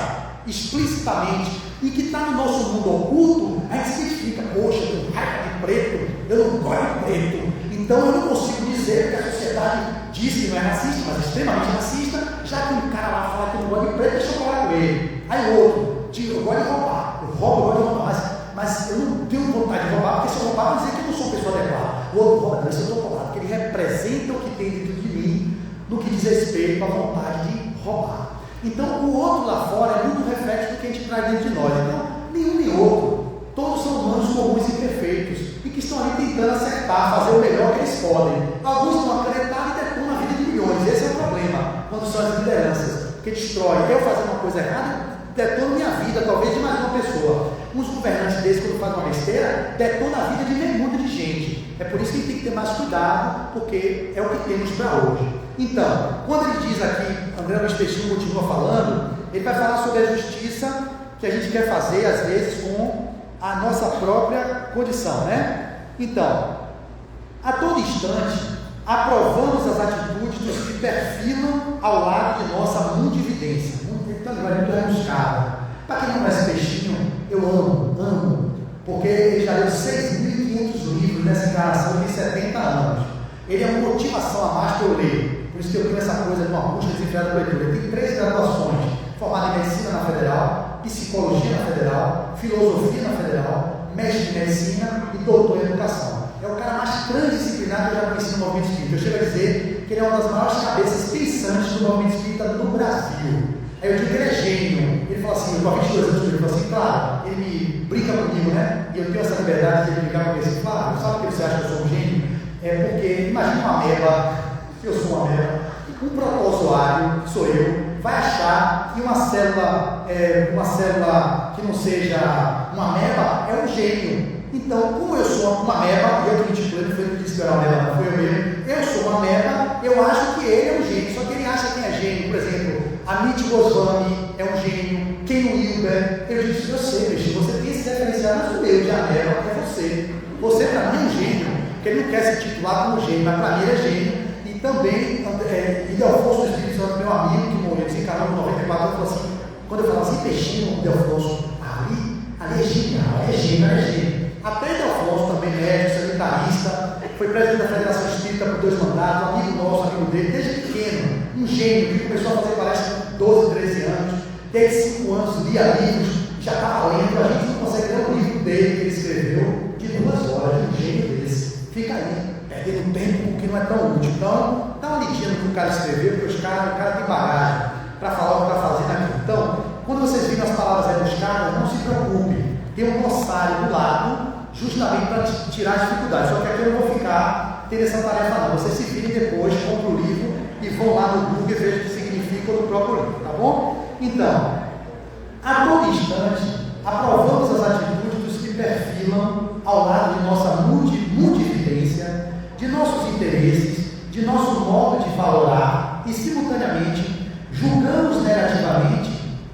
explicitamente e que está no nosso mundo oculto, a gente se identifica: poxa, eu tenho raiva de preto, eu não gosto de preto, então eu não consigo dizer que a sociedade diz que não é racista, mas é extremamente racista, já que um cara lá fala que não gosta de preto, deixa eu falar com ele. Aí o outro diz: eu gosto de roubar, eu gosto de roubar, mas eu não tenho vontade de roubar, porque se eu roubar, vai dizer que eu não sou pessoa adequada. O outro rouba, mas eu estou colado, porque ele representa o que tem dentro de mim, no que diz respeito à vontade de roubar. Então, o outro lá fora é muito reflexo do que a gente traz dentro de nós. Então, nenhum nem outro. Todos são humanos comuns e imperfeitos e que estão ali tentando acertar, fazer o melhor que eles podem. Alguns estão acarretados e detonam a vida de milhões. Esse é o problema quando são as lideranças que destrói. Eu fazer uma coisa errada, detona minha vida, talvez de mais uma pessoa. Uns governantes desses, quando fazem uma besteira, detona a vida de muita de gente. É por isso que a gente tem que ter mais cuidado, porque é o que temos para hoje. Então, quando ele diz aqui, André Luiz Peixinho continua falando, ele vai falar sobre a justiça que a gente quer fazer, às vezes, com a nossa própria condição, né? Então, a todo instante, aprovamos as atitudes dos que perfilam ao lado de nossa mundividência. Então, ele vai muito rebuscado. Para quem não conhece Peixinho, eu amo, porque ele já leu 6.500 livros nessa encarnação de 70 anos. Ele é uma motivação a mais que eu leio. Por isso que eu tenho essa coisa de uma busca desenfreada de leitura. Ele tem 3 graduações: formado em Medicina na Federal, Psicologia na Federal, Filosofia na Federal, Mestre de Medicina e Doutor em Educação. é o cara mais transdisciplinar que eu já conheci no movimento espírita. Eu chego a dizer que ele é uma das maiores cabeças pensantes do movimento espírita no Brasil. Aí eu digo que ele é gênio. Ele fala assim, eu estou há 22 anos, ele fala assim, claro, ele brinca comigo, né? E eu tenho essa liberdade de brincar com ele assim, claro, sabe por que você acha que eu sou um gênio? É porque, imagina uma ameba, eu sou uma ameba, um protozoário, que sou eu, vai achar que uma célula que não seja uma ameba é um gênio. Então, como eu sou uma ameba, eu critico ele, foi ele que disse que eu era uma ameba, não foi eu mesmo, eu sou uma ameba, eu acho que ele é um gênio, só que ele acha quem é gênio. Por exemplo, Amit Goswami é um gênio, Ken Wilber, eu disse, eu sei, bicho, você tem esse referencial, mas o meu de ameba é você. Você para mim é um gênio, porque ele não quer se titular como gênio, mas para mim ele é gênio. E também, Ildefonso do Espírito Santo, meu amigo, que morreu, desencarnou em 94, falou assim, quando eu falava assim, peixinho, Ildefonso, ali é genial, é gênio. Até Ildefonso, também médico, sanitarista, foi presidente da Federação Espírita por 2 mandatos, amigo nosso, amigo dele, desde pequeno, um gênio, que começou a fazer palestra com 12, 13 anos, desde 5 anos, lia livros, já estava lendo, a gente não consegue ler um livro dele que ele escreveu, de 2 horas, um gênio desse, fica aí, perdendo tempo, porque não é tão útil. Então, dá uma lidinha no que o cara escreveu, porque o cara tem bagagem para falar o que está fazendo aqui. Então, quando vocês viram as palavras aí dos caras, não se preocupe, tem um glossário do lado, justamente para tirar as dificuldades, só que aqui eu não vou ficar tendo essa tarefa não, vocês se virem depois, compram o livro e vão lá no Google e vejam o que significa no próprio livro, tá bom? Então, a todo instante, aprovamos as atitudes dos que perfilam ao lado de nossa multividência, de nossos interesses, de nosso modo de valorar e, simultaneamente, julgamos negativamente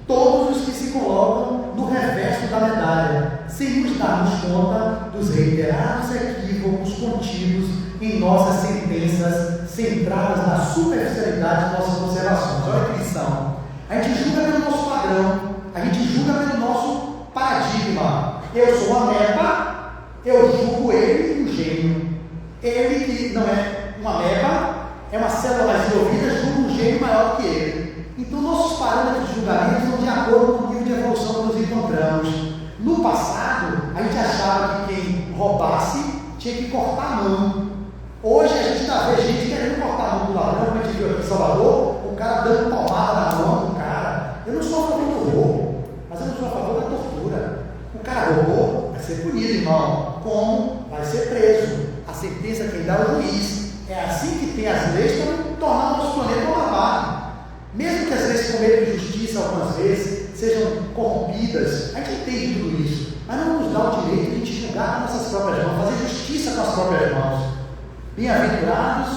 todos os que se colocam no reverso da medalha, sem nos darmos conta dos reiterados equívocos contidos em nossas sentenças centradas na superficialidade de nossas observações. Olha que lição. A gente julga pelo nosso padrão, a gente julga pelo nosso paradigma. Eu sou uma ameba, eu julgo ele um gênio. Ele que não é uma ameba, é uma célula desenvolvida, julga um gênio maior que ele. Então, nossos parâmetros de julgamento são de acordo com o nível de evolução que nos encontramos. No passado, a gente achava que quem roubasse tinha que cortar a mão. Hoje, a gente está vendo gente querendo cortar a mão do ladrão, como a gente viu aqui em Salvador, o cara dando palmada na mão do cara. Eu não sou a favor do roubo, mas eu não sou a favor da tortura. O cara roubou, vai ser punido, irmão. Como? Vai ser preso. A sentença quem dá é o juiz. É assim que tem as leis para tornar o nosso planeta uma barbárie. Mesmo que as leis cometam injustiça algumas vezes, sejam corrompidas, a gente entende tudo isso, mas não nos dá o direito de julgar com nossas próprias mãos, fazer justiça com as próprias mãos. Bem-aventurados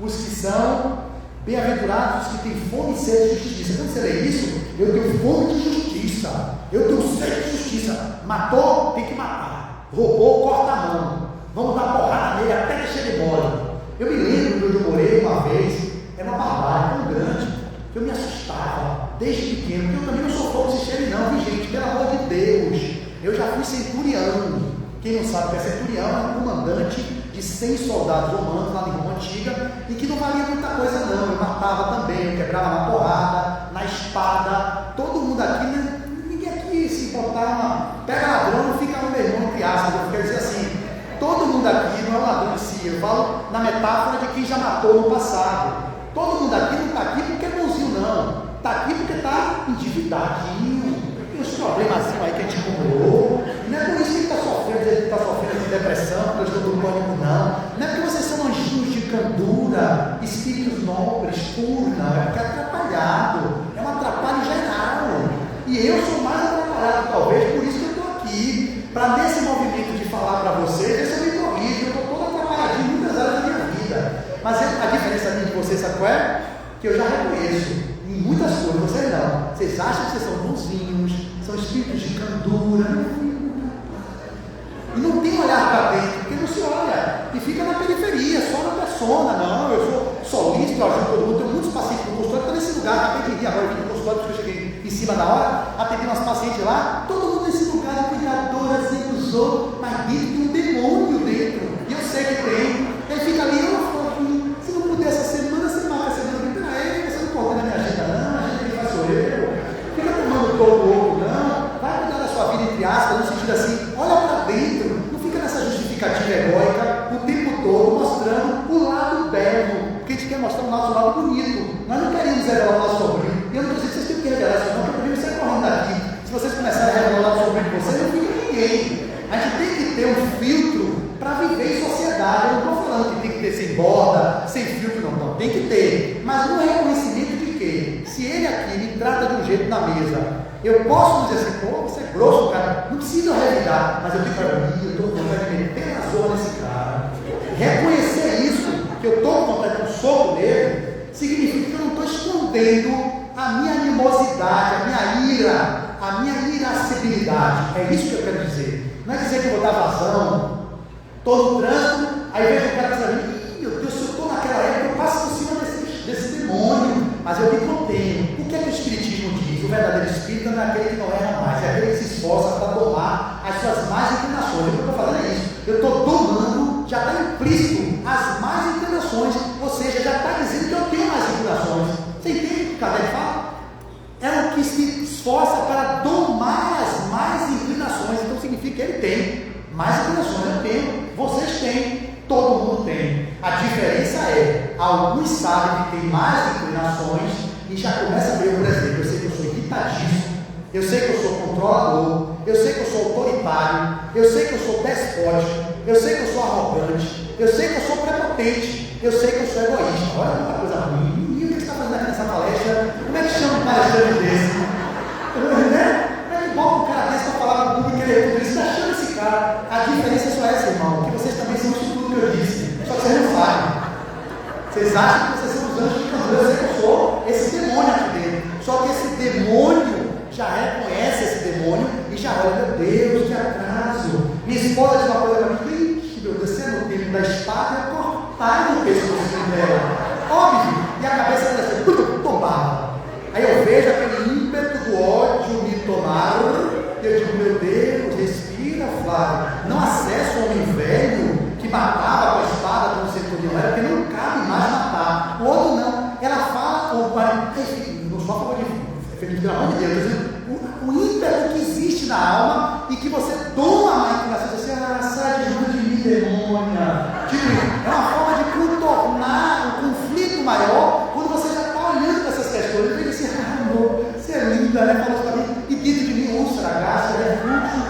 os que são, bem-aventurados os que têm fome e sede de justiça. Quando você lê isso, eu tenho fome de justiça, eu tenho sede de justiça. Matou, tem que matar. Roubou, corta a mão. Vamos dar porrada nele até que chegue mole. Eu me lembro quando eu morei uma vez, era uma barbárie tão grande, que eu me assustava desde pequeno, porque eu também não sou fogo de cheiro não, viu gente, pelo amor de Deus, eu já fui centurião. Quem não sabe o que é centurião é um comandante de 100 soldados romanos lá em Roma Antiga, e que não valia muita coisa não, eu matava também, eu quebrava na porrada, na espada, todo mundo aqui, né? Ninguém aqui se botar pega ladrão, não fica no meu irmão, entre aspas, eu quero dizer assim, todo mundo aqui não é ladrão de si, eu falo na metáfora de quem já matou no passado. Todo mundo aqui não está aqui porque é bonzinho, não. Está aqui porque está endividadinho. Tem uns problemazinhos aí que a gente acumulou. E não é por isso que ele está sofrendo de depressão, transtorno do pânico, não. Não é porque vocês são anjinhos de candura, espíritos nobres, puros, não. É porque é atrapalhado. É um atrapalho geral. E eu sou mais atrapalhado, talvez, por isso que eu estou aqui. Para nesse movimento de falar para vocês, eu me corrijo. Eu estou todo atrapalhadinho em muitas áreas da minha vida. Mas a diferença de vocês, sabe qual é? Que eu já reconheço em muitas coisas, vocês não. Vocês acham que vocês são bonzinhos, são espíritos de candura, e não tem olhar para dentro, porque não se olha, e fica na periferia, só na persona. Não, eu sou solista, eu ajudo todo mundo, tenho muitos pacientes no consultório, estou nesse lugar, acabei de ir agora no consultório, porque eu cheguei em cima da hora, atendi umas pacientes lá, todo mundo nesse lugar de cuidadora, usou, mas dentro tem um demônio dentro, e eu sei que tem. Ele fica ali, se não puder essa semana, você marca a semana que vem, você não pode na minha agenda não, a agenda que faz sou eu, fica tomando todo o outro não, vai cuidar da sua vida entre aspas, no sentido assim, olha para dentro, não fica nessa justificativa egóica o mostrar o nosso lado bonito. Nós não queremos revelar o nosso sobrinho. E eu não estou dizendo que vocês têm que revelar isso, não, porque eu poderia sair correndo daqui. Se vocês começarem a revelar o nosso sobrinho de vocês, não fica ninguém. A gente tem que ter um filtro para viver em sociedade. Eu não estou falando que tem que ter sem borda, sem filtro, não. Não, tem que ter. Mas no reconhecimento de que, se ele aqui me trata de um jeito na mesa, eu posso dizer assim, pô, você é grosso, cara, não precisa revidar, mas eu tenho para mim, eu estou com vontade de meter na zona nesse cara. Reconhecer isso, que eu estou com vontade de dar um soco nele, significa que eu não estou escondendo a minha animosidade, a minha ira, a minha irascibilidade. É isso que eu quero dizer. Não é dizer que eu vou dar vazão, estou no trânsito, aí vejo o cara dizendo, meu Deus, se eu estou naquela época, eu passo por cima desse demônio, mas eu me contenho. O que é que o Espiritismo diz? O verdadeiro espírita não é aquele que não erra mais, é aquele que se esforça para domar as suas más inclinações. O que eu estou fazendo é isso. Eu estou domando, já está implícito, as más inclinações, ou seja, já está dizendo que eu tenho más inclinações. Você entende o que o Kardec fala? É o que se esforça para domar as más inclinações. Então significa que ele tem mais inclinações. Eu tenho, vocês têm, todo mundo tem. A diferença é, alguns sabem que tem mais inclinações e já começa a ver, por exemplo, eu sei que eu sou irritadíssimo, eu sei que eu sou controlador, eu sei que eu sou autoritário, eu sei que eu sou despótico, eu sei que eu sou arrogante, eu sei que eu sou prepotente, eu sei que eu sou egoísta. Olha quanta coisa ruim. E o que você está fazendo aqui nessa palestra? Como é que chama um palestrante desse? Né? Como é que bota um cara desse para falar com o público que ele é tudo isso? Está achando esse cara? A diferença é só essa, irmão, que vocês também são isso tudo que eu disse, só que vocês não sabem. Vocês acham que vocês são os anjos de Candor? Eu sei que eu sou esse demônio aqui dentro. Só que esse demônio já reconhece esse demônio e já olha, meu Deus, que atraso. Minha esposa diz uma coisa para mim, meu Deus, você é no tempo da espada, eu cortar no pescoço dela. Óbvio, e a cabeça dela assim, tomada. Aí eu vejo aquele ímpeto do ódio me tomar, e eu digo, meu Deus, respira, Flávio. Não acessa o homem velho que matava com a espada como centurião, era porque não cabe mais matar. O outro não. Ela fala, não sou a favor de feliz, pelo amor de Deus, o ímpeto que existe na alma e que você toma a má inclinação, você sai de junto de mim, demônia. Tipo, é uma forma de contornar um conflito maior quando você já está olhando para essas questões. Ele diz assim, amor, você é linda, né? Falou para mim, e dentro de mim, úlcera, gasto, refluxo,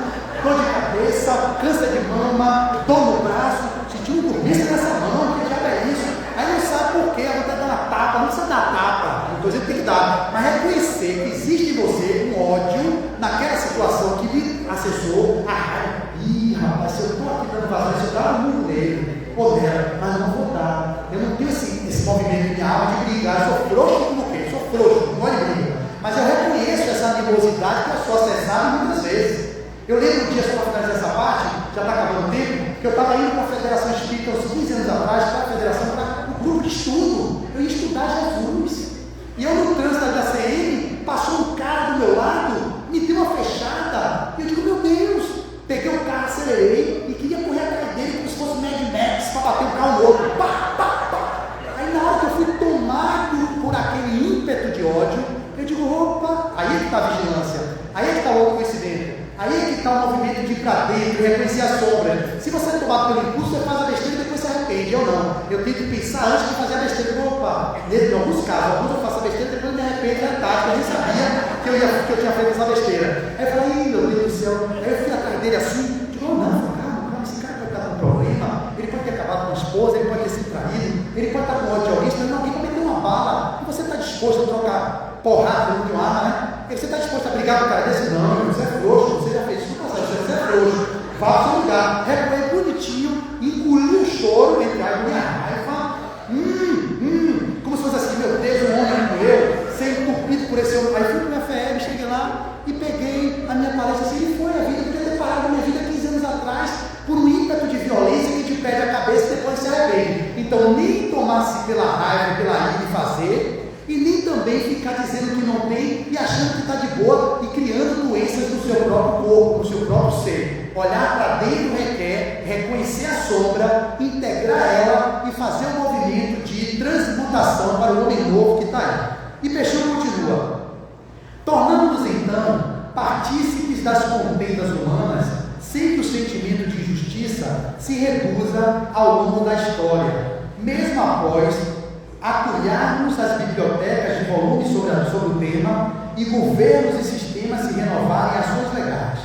dor de cabeça, câncer de mama, dor no braço, sentiu um dormência nessa mão, que diabo é isso? Aí não sabe por quê, a vontade de dar uma tapa, não precisa dar tapa, não estou dizendo que tem que dar, mas reconhecer que existe em você um ódio naquela situação que me acessou, rapaz, se eu estou aqui dando vazão, se eu dar um murro nele, ou nela, mas eu não vou dar, eu não tenho esse movimento em minha alma de brigar, eu sou frouxo como o quê? Sou frouxo, não é de briga, mas eu reconheço essa animosidade que eu sou acessada muitas vezes. Eu lembro um dia, só para finalizar essa parte, já está acabando o tempo, que eu estava indo para a Federação Espírita, uns 15 anos atrás, para a Federação, para o grupo de estudo. Eu ia estudar Jesus. E eu, no trânsito da ACM, passou um cara do meu lado, me deu uma fechada. E eu digo, meu Deus, peguei o carro, acelerei e queria correr atrás dele como se fosse Mad Max para bater o carro no outro. Pá, pá, pá. Aí, na hora que eu fui tomado por aquele ímpeto de ódio, eu digo, opa, aí é que está a vigilância, aí é que está o conhecimento. Aí é que está o movimento de ir para dentro, reconhecer a sombra. Se você é tomado pelo impulso, você faz a besteira e depois se arrepende. Eu não. Eu tenho que pensar antes de fazer a besteira. Opa, em alguns casos, alguns eu faço a besteira e depois me arrependo da tática. Eu nem sabia que eu tinha feito essa besteira. Aí eu falei, meu Deus do céu. Aí eu fui atrás dele assim. Digo, calma, esse cara pode estar com um problema. Ele pode ter acabado com a esposa, ele pode ter sido traído, ele pode estar com ódio de alguém, mas alguém cometeu uma bala. E você está disposto a trocar porrada de uma arma, né? E você está disposto a brigar com o cara desse? Não, você é frouxo, você já fez isso no passado, você é frouxo. Vá para o seu lugar, recolhe bonitinho, engoliu o choro, entre a minha raiva, como se fosse assim, meu Deus, um homem como eu, ser entupido por esse homem. Aí fui para minha FEB, cheguei lá e peguei a minha palestra assim, e foi a vida, eu podia ter parado a minha vida 15 anos atrás, por um ímpeto de violência que te perde a cabeça e depois se arrepende. Então, nem tomar-se pela raiva, pela ira de fazer, e nem também ficar dizendo que não tem e achando que está de boa e criando doenças no seu próprio corpo, no seu próprio ser. Olhar para dentro requer reconhecer a sombra, integrar ela e fazer um movimento de transmutação para o homem novo que está aí. E Peixoto continua: tornando-nos então partícipes das contendas humanas, sem que o sentimento de justiça se reduza ao longo da história, mesmo após acolharmos as bibliotecas de volumes sobre o tema e governos e sistemas se renovarem ações legais.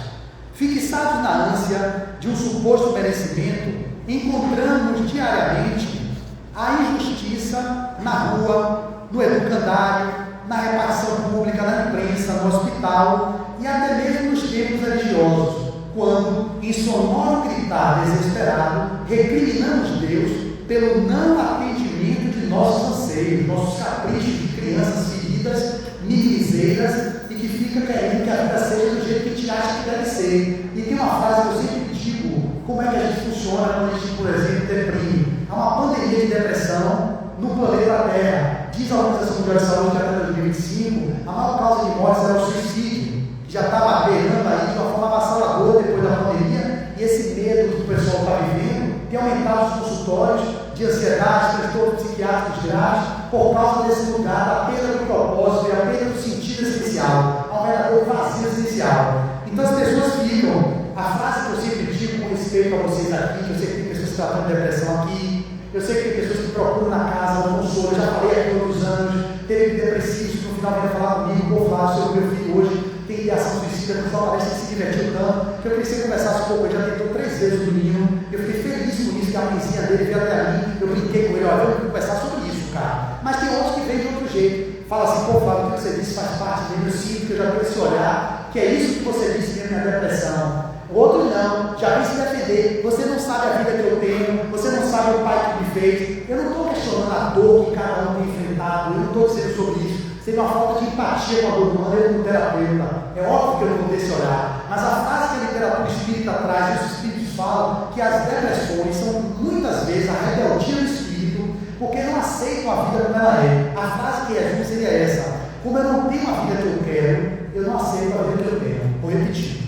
Fixados na ânsia de um suposto merecimento, encontramos diariamente a injustiça na rua, no educandário, na repartição pública, na imprensa, no hospital e até mesmo nos templos religiosos, quando, em sonoro gritar desesperado, recriminamos Deus pelo não atendimento de nossos anseios, nossos caprichos de crianças feridas, minimizeiras e que fica querendo que a vida seja do jeito que a gente acha que deve ser. E tem uma frase que eu sempre digo: como é que a gente funciona quando a gente, por exemplo, deprime? Há uma pandemia de depressão no planeta Terra. Diz a Organização Mundial de Saúde que até 2025 a maior causa de mortes era o suicídio, que já estava beirando aí de uma forma avassaladora depois da pandemia, e esse medo que o pessoal está vivendo tem aumentado os consultórios de ansiedade, transtornos psiquiátricos graves, por causa desse lugar da perda do propósito e a perda do sentido essencial, ao verdadeiro vazio essencial. Então as pessoas ficam, a frase que eu sempre digo com respeito a vocês aqui, que eu sei que tem pessoas que tratam de depressão aqui, eu sei que tem pessoas que procuram na casa um consolo, eu já falei aqui há outros anos, teve depressivos que no final vieram falar comigo, vou falar sobre o meu filho hoje, tem ideação suicida, no final parece que se divertiu tanto, que eu pensei que conversasse um pouco, ele já tentou 3 vezes o menino, eu fiquei feliz com isso, que a mãezinha dele veio até mim, eu brinquei com ele, olha, vamos conversar sobre isso, cara. Mas tem outros que vêm de outro jeito, fala assim, pô, Flávio, o que você disse faz parte dele, eu sinto que eu já tenho esse olhar, que é isso que você disse mesmo na depressão. O outro não, já vem se defender, você não sabe a vida que eu tenho, você não sabe o pai que me fez. Eu não estou questionando a dor que cada um tem enfrentado, eu não estou dizendo sobre isso. Seria uma falta de empatia com a dor humana, eu como terapeuta. É óbvio que eu não vou ter esse olhar, mas a frase que a literatura espírita traz, e os espíritos falam, que as depressões são muitas vezes a rebeldia do espírito, porque não aceitam a vida como ela é. A frase que resume seria essa: como eu não tenho a vida que eu quero, eu não aceito a vida que eu tenho. Vou repetir.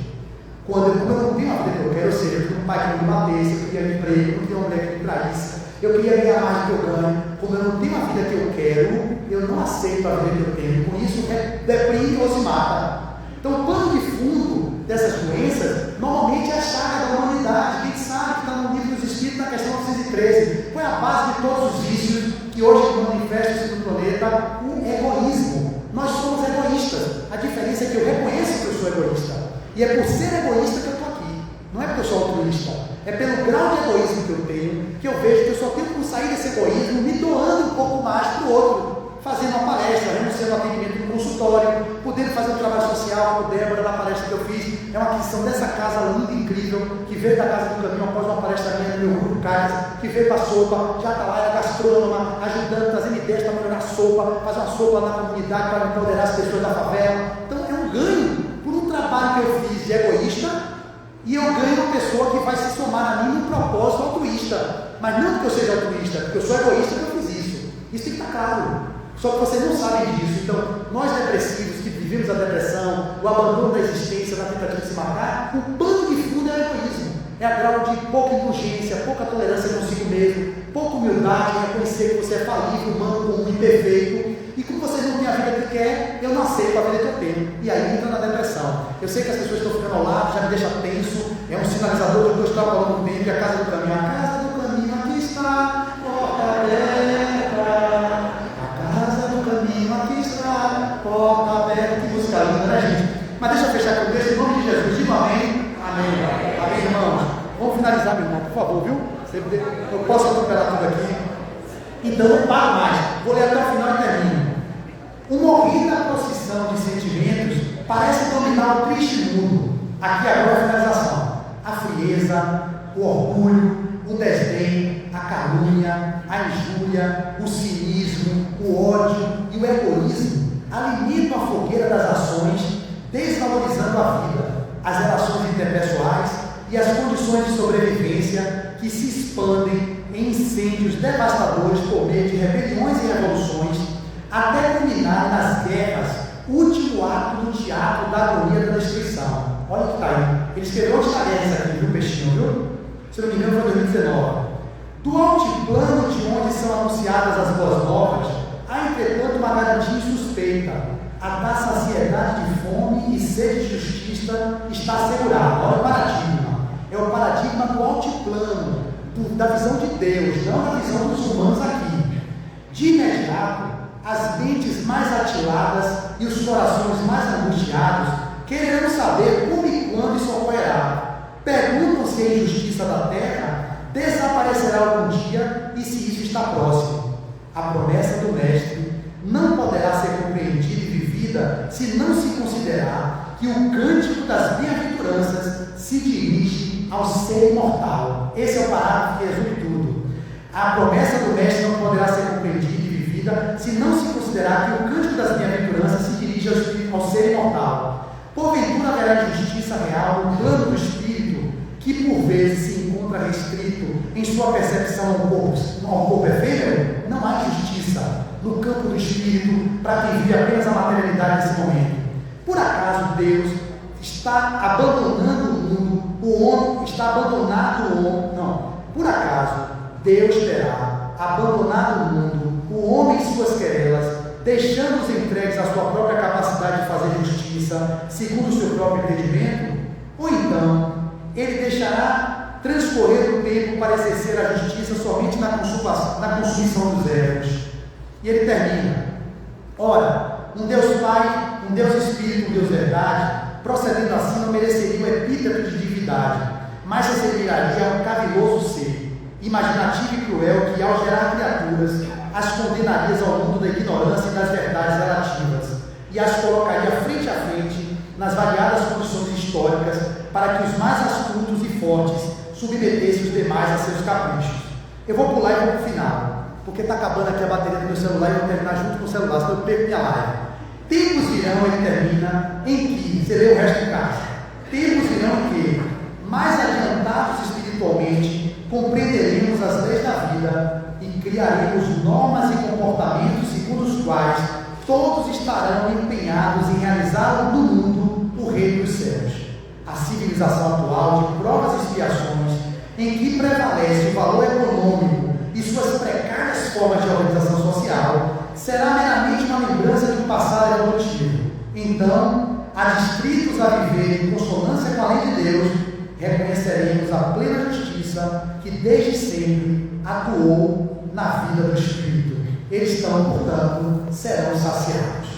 Como eu não tenho a vida que eu quero, ou seja, eu queria um pai que me batesse, eu queria um emprego, eu queria uma mulher que me traísse, eu queria ganhar mais do que eu ganho. Como eu não tenho a vida que eu quero, eu não aceito a vida que eu tenho. Por isso, deprime ou se mata. Então, o pano de fundo dessas doenças, normalmente é a chaga da humanidade. Quem sabe que está no livro dos Espíritos, na questão 913, foi a base de todos os vícios que hoje manifestam-se no planeta, o egoísmo. Nós somos egoístas. A diferença é que eu reconheço que eu sou egoísta. E é por ser egoísta que eu estou aqui. Não é porque eu sou altruísta. É pelo grau de egoísmo que eu tenho, que eu vejo que eu só tenho como sair desse egoísmo me doando um pouco mais para o outro. Fazendo uma palestra, renunciando ao atendimento no consultório, podendo fazer um trabalho social com Débora na palestra que eu fiz. É uma aquisição dessa casa linda e incrível, que veio da Casa do Caminho após uma palestra minha no meu grupo Casa, que veio para a sopa, já está lá, é gastrônoma, ajudando, trazendo ideias para melhorar a sopa, fazer uma sopa na comunidade para empoderar as pessoas da favela. Então é um ganho por um trabalho que eu fiz de egoísta, e eu ganho uma pessoa que vai se somar a mim num propósito altruísta. Mas não porque eu seja altruísta, porque eu sou egoísta que eu fiz isso. Isso tem que estar claro. Só que vocês não sabem disso. Então, nós depressivos que vivemos a depressão, o abandono da existência, na tentativa de se matar, o pano de fundo é o egoísmo. É a grau de pouca indulgência, pouca tolerância consigo mesmo, pouca humildade, reconhecer que você é falível, humano, comum, imperfeito. E como vocês não têm a vida que quer, eu não aceito a vida que eu tenho. E aí entra na depressão. Eu sei que as pessoas estão ficando ao lado, já me deixa tenso. É um sinalizador que eu estou falando no tempo, é a casa do caminho. A casa do caminho, aqui está, porta aberta. A casa do caminho, aqui está, porta aberta. Que música linda, né, gente? Mas deixa eu fechar com Deus, em nome de Jesus. Diga amém. Amém. Amém, irmãos. Vamos finalizar, meu irmão, por favor, viu? Eu posso recuperar tudo aqui. Então não paro mais. Vou ler até o final e termino. Uma horrível procissão de sentimentos parece dominar o triste mundo. Aqui agora a finalização. A frieza, o orgulho, o desdém, a calúnia, a injúria, o cinismo, o ódio e o egoísmo alimentam a fogueira das ações, desvalorizando a vida, as relações interpessoais e as condições de sobrevivência que se expandem em incêndios devastadores por meio de rebeliões e revoluções, até culminar nas guerras, último ato do teatro da agonia da destruição. Olha o que está aí. Ele escreveu antes da guerra isso aqui, viu, Peixinho, viu? Se não me engano, foi 2019. Do altiplano de onde são anunciadas as boas novas, há, entretanto, uma garantia insuspeita. A da saciedade de fome e sede de justiça está assegurada. Olha o paradigma. É o paradigma do altiplano, da visão de Deus, não da visão dos humanos aqui. De imediato, as mentes mais atiladas e os corações mais angustiados quererão saber como e quando isso ocorrerá. Perguntam se a injustiça da terra desaparecerá algum dia e se isso está próximo. A promessa do Mestre não poderá ser compreendida e vivida se não se considerar que o cântico das bem-aventuranças se dirige ao ser imortal. Esse é o parágrafo que resume tudo. A promessa do Mestre não poderá ser compreendida e vivida se não se considerar que o cântico das bem-aventuranças se dirige ao ser imortal. Porventura haverá justiça real no plano do Espírito, que por vezes se encontra restrito em sua percepção ao corpo efêmero? Não há justiça no campo do Espírito para quem vive apenas a materialidade nesse momento. Por acaso Deus está abandonando o mundo, o homem está abandonado o homem? Não. Por acaso Deus terá abandonado o mundo, o homem e suas querelas, deixando-os entregues à sua própria capacidade de fazer justiça, segundo o seu próprio entendimento? Ou então, ele deixará transcorrer o tempo para exercer a justiça somente na consumição dos erros? E ele termina: ora, um Deus Pai, um Deus Espírito, um Deus Verdade, procedendo assim não mereceria o epíteto de divindade, mas se assemelharia a um caviloso ser, imaginativo e cruel, que ao gerar criaturas, as condenaria ao mundo da ignorância e das verdades relativas, e as colocaria frente a frente nas variadas condições históricas, para que os mais astutos e fortes submetessem os demais a seus caprichos. Eu vou pular e vou para o final, porque está acabando aqui a bateria do meu celular e eu vou terminar junto com o celular, senão eu perco minha live. Tempos virão, ele termina, em que, você lê o resto em casa, tempos virão em que, mais adiantados espiritualmente, compreenderemos as leis da vida e criaremos normas e comportamentos segundo os quais todos estarão empenhados em realizar no mundo o reino dos céus. A civilização atual de provas e expiações, em que prevalece o valor econômico e suas precárias formas de organização social, será meramente uma lembrança de um passado evolutivo. Então, adstritos a viver em consonância com a lei de Deus, reconheceremos a plena justiça que desde sempre atuou na vida do Espírito. Eles estão, portanto, serão saciados.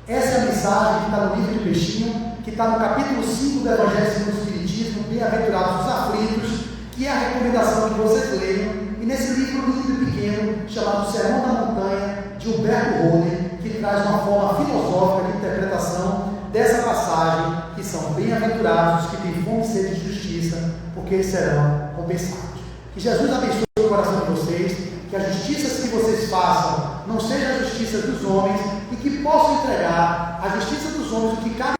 Essa é a mensagem que está no livro de Peixinho, que está no capítulo 5 do Evangelho segundo o Espiritismo, Bem-aventurados os aflitos, que é a recomendação que vocês leiam, e nesse livro lindo e pequeno, chamado Sermão da Montanha, de Humberto Roller, que traz uma forma filosófica de interpretação dessa passagem, que são bem-aventurados os que têm fome e sede de justiça, porque eles serão compensados. Que Jesus abençoe o coração de vocês, que as justiças que vocês façam não sejam a justiça dos homens, e que possam entregar a justiça dos homens o que cabe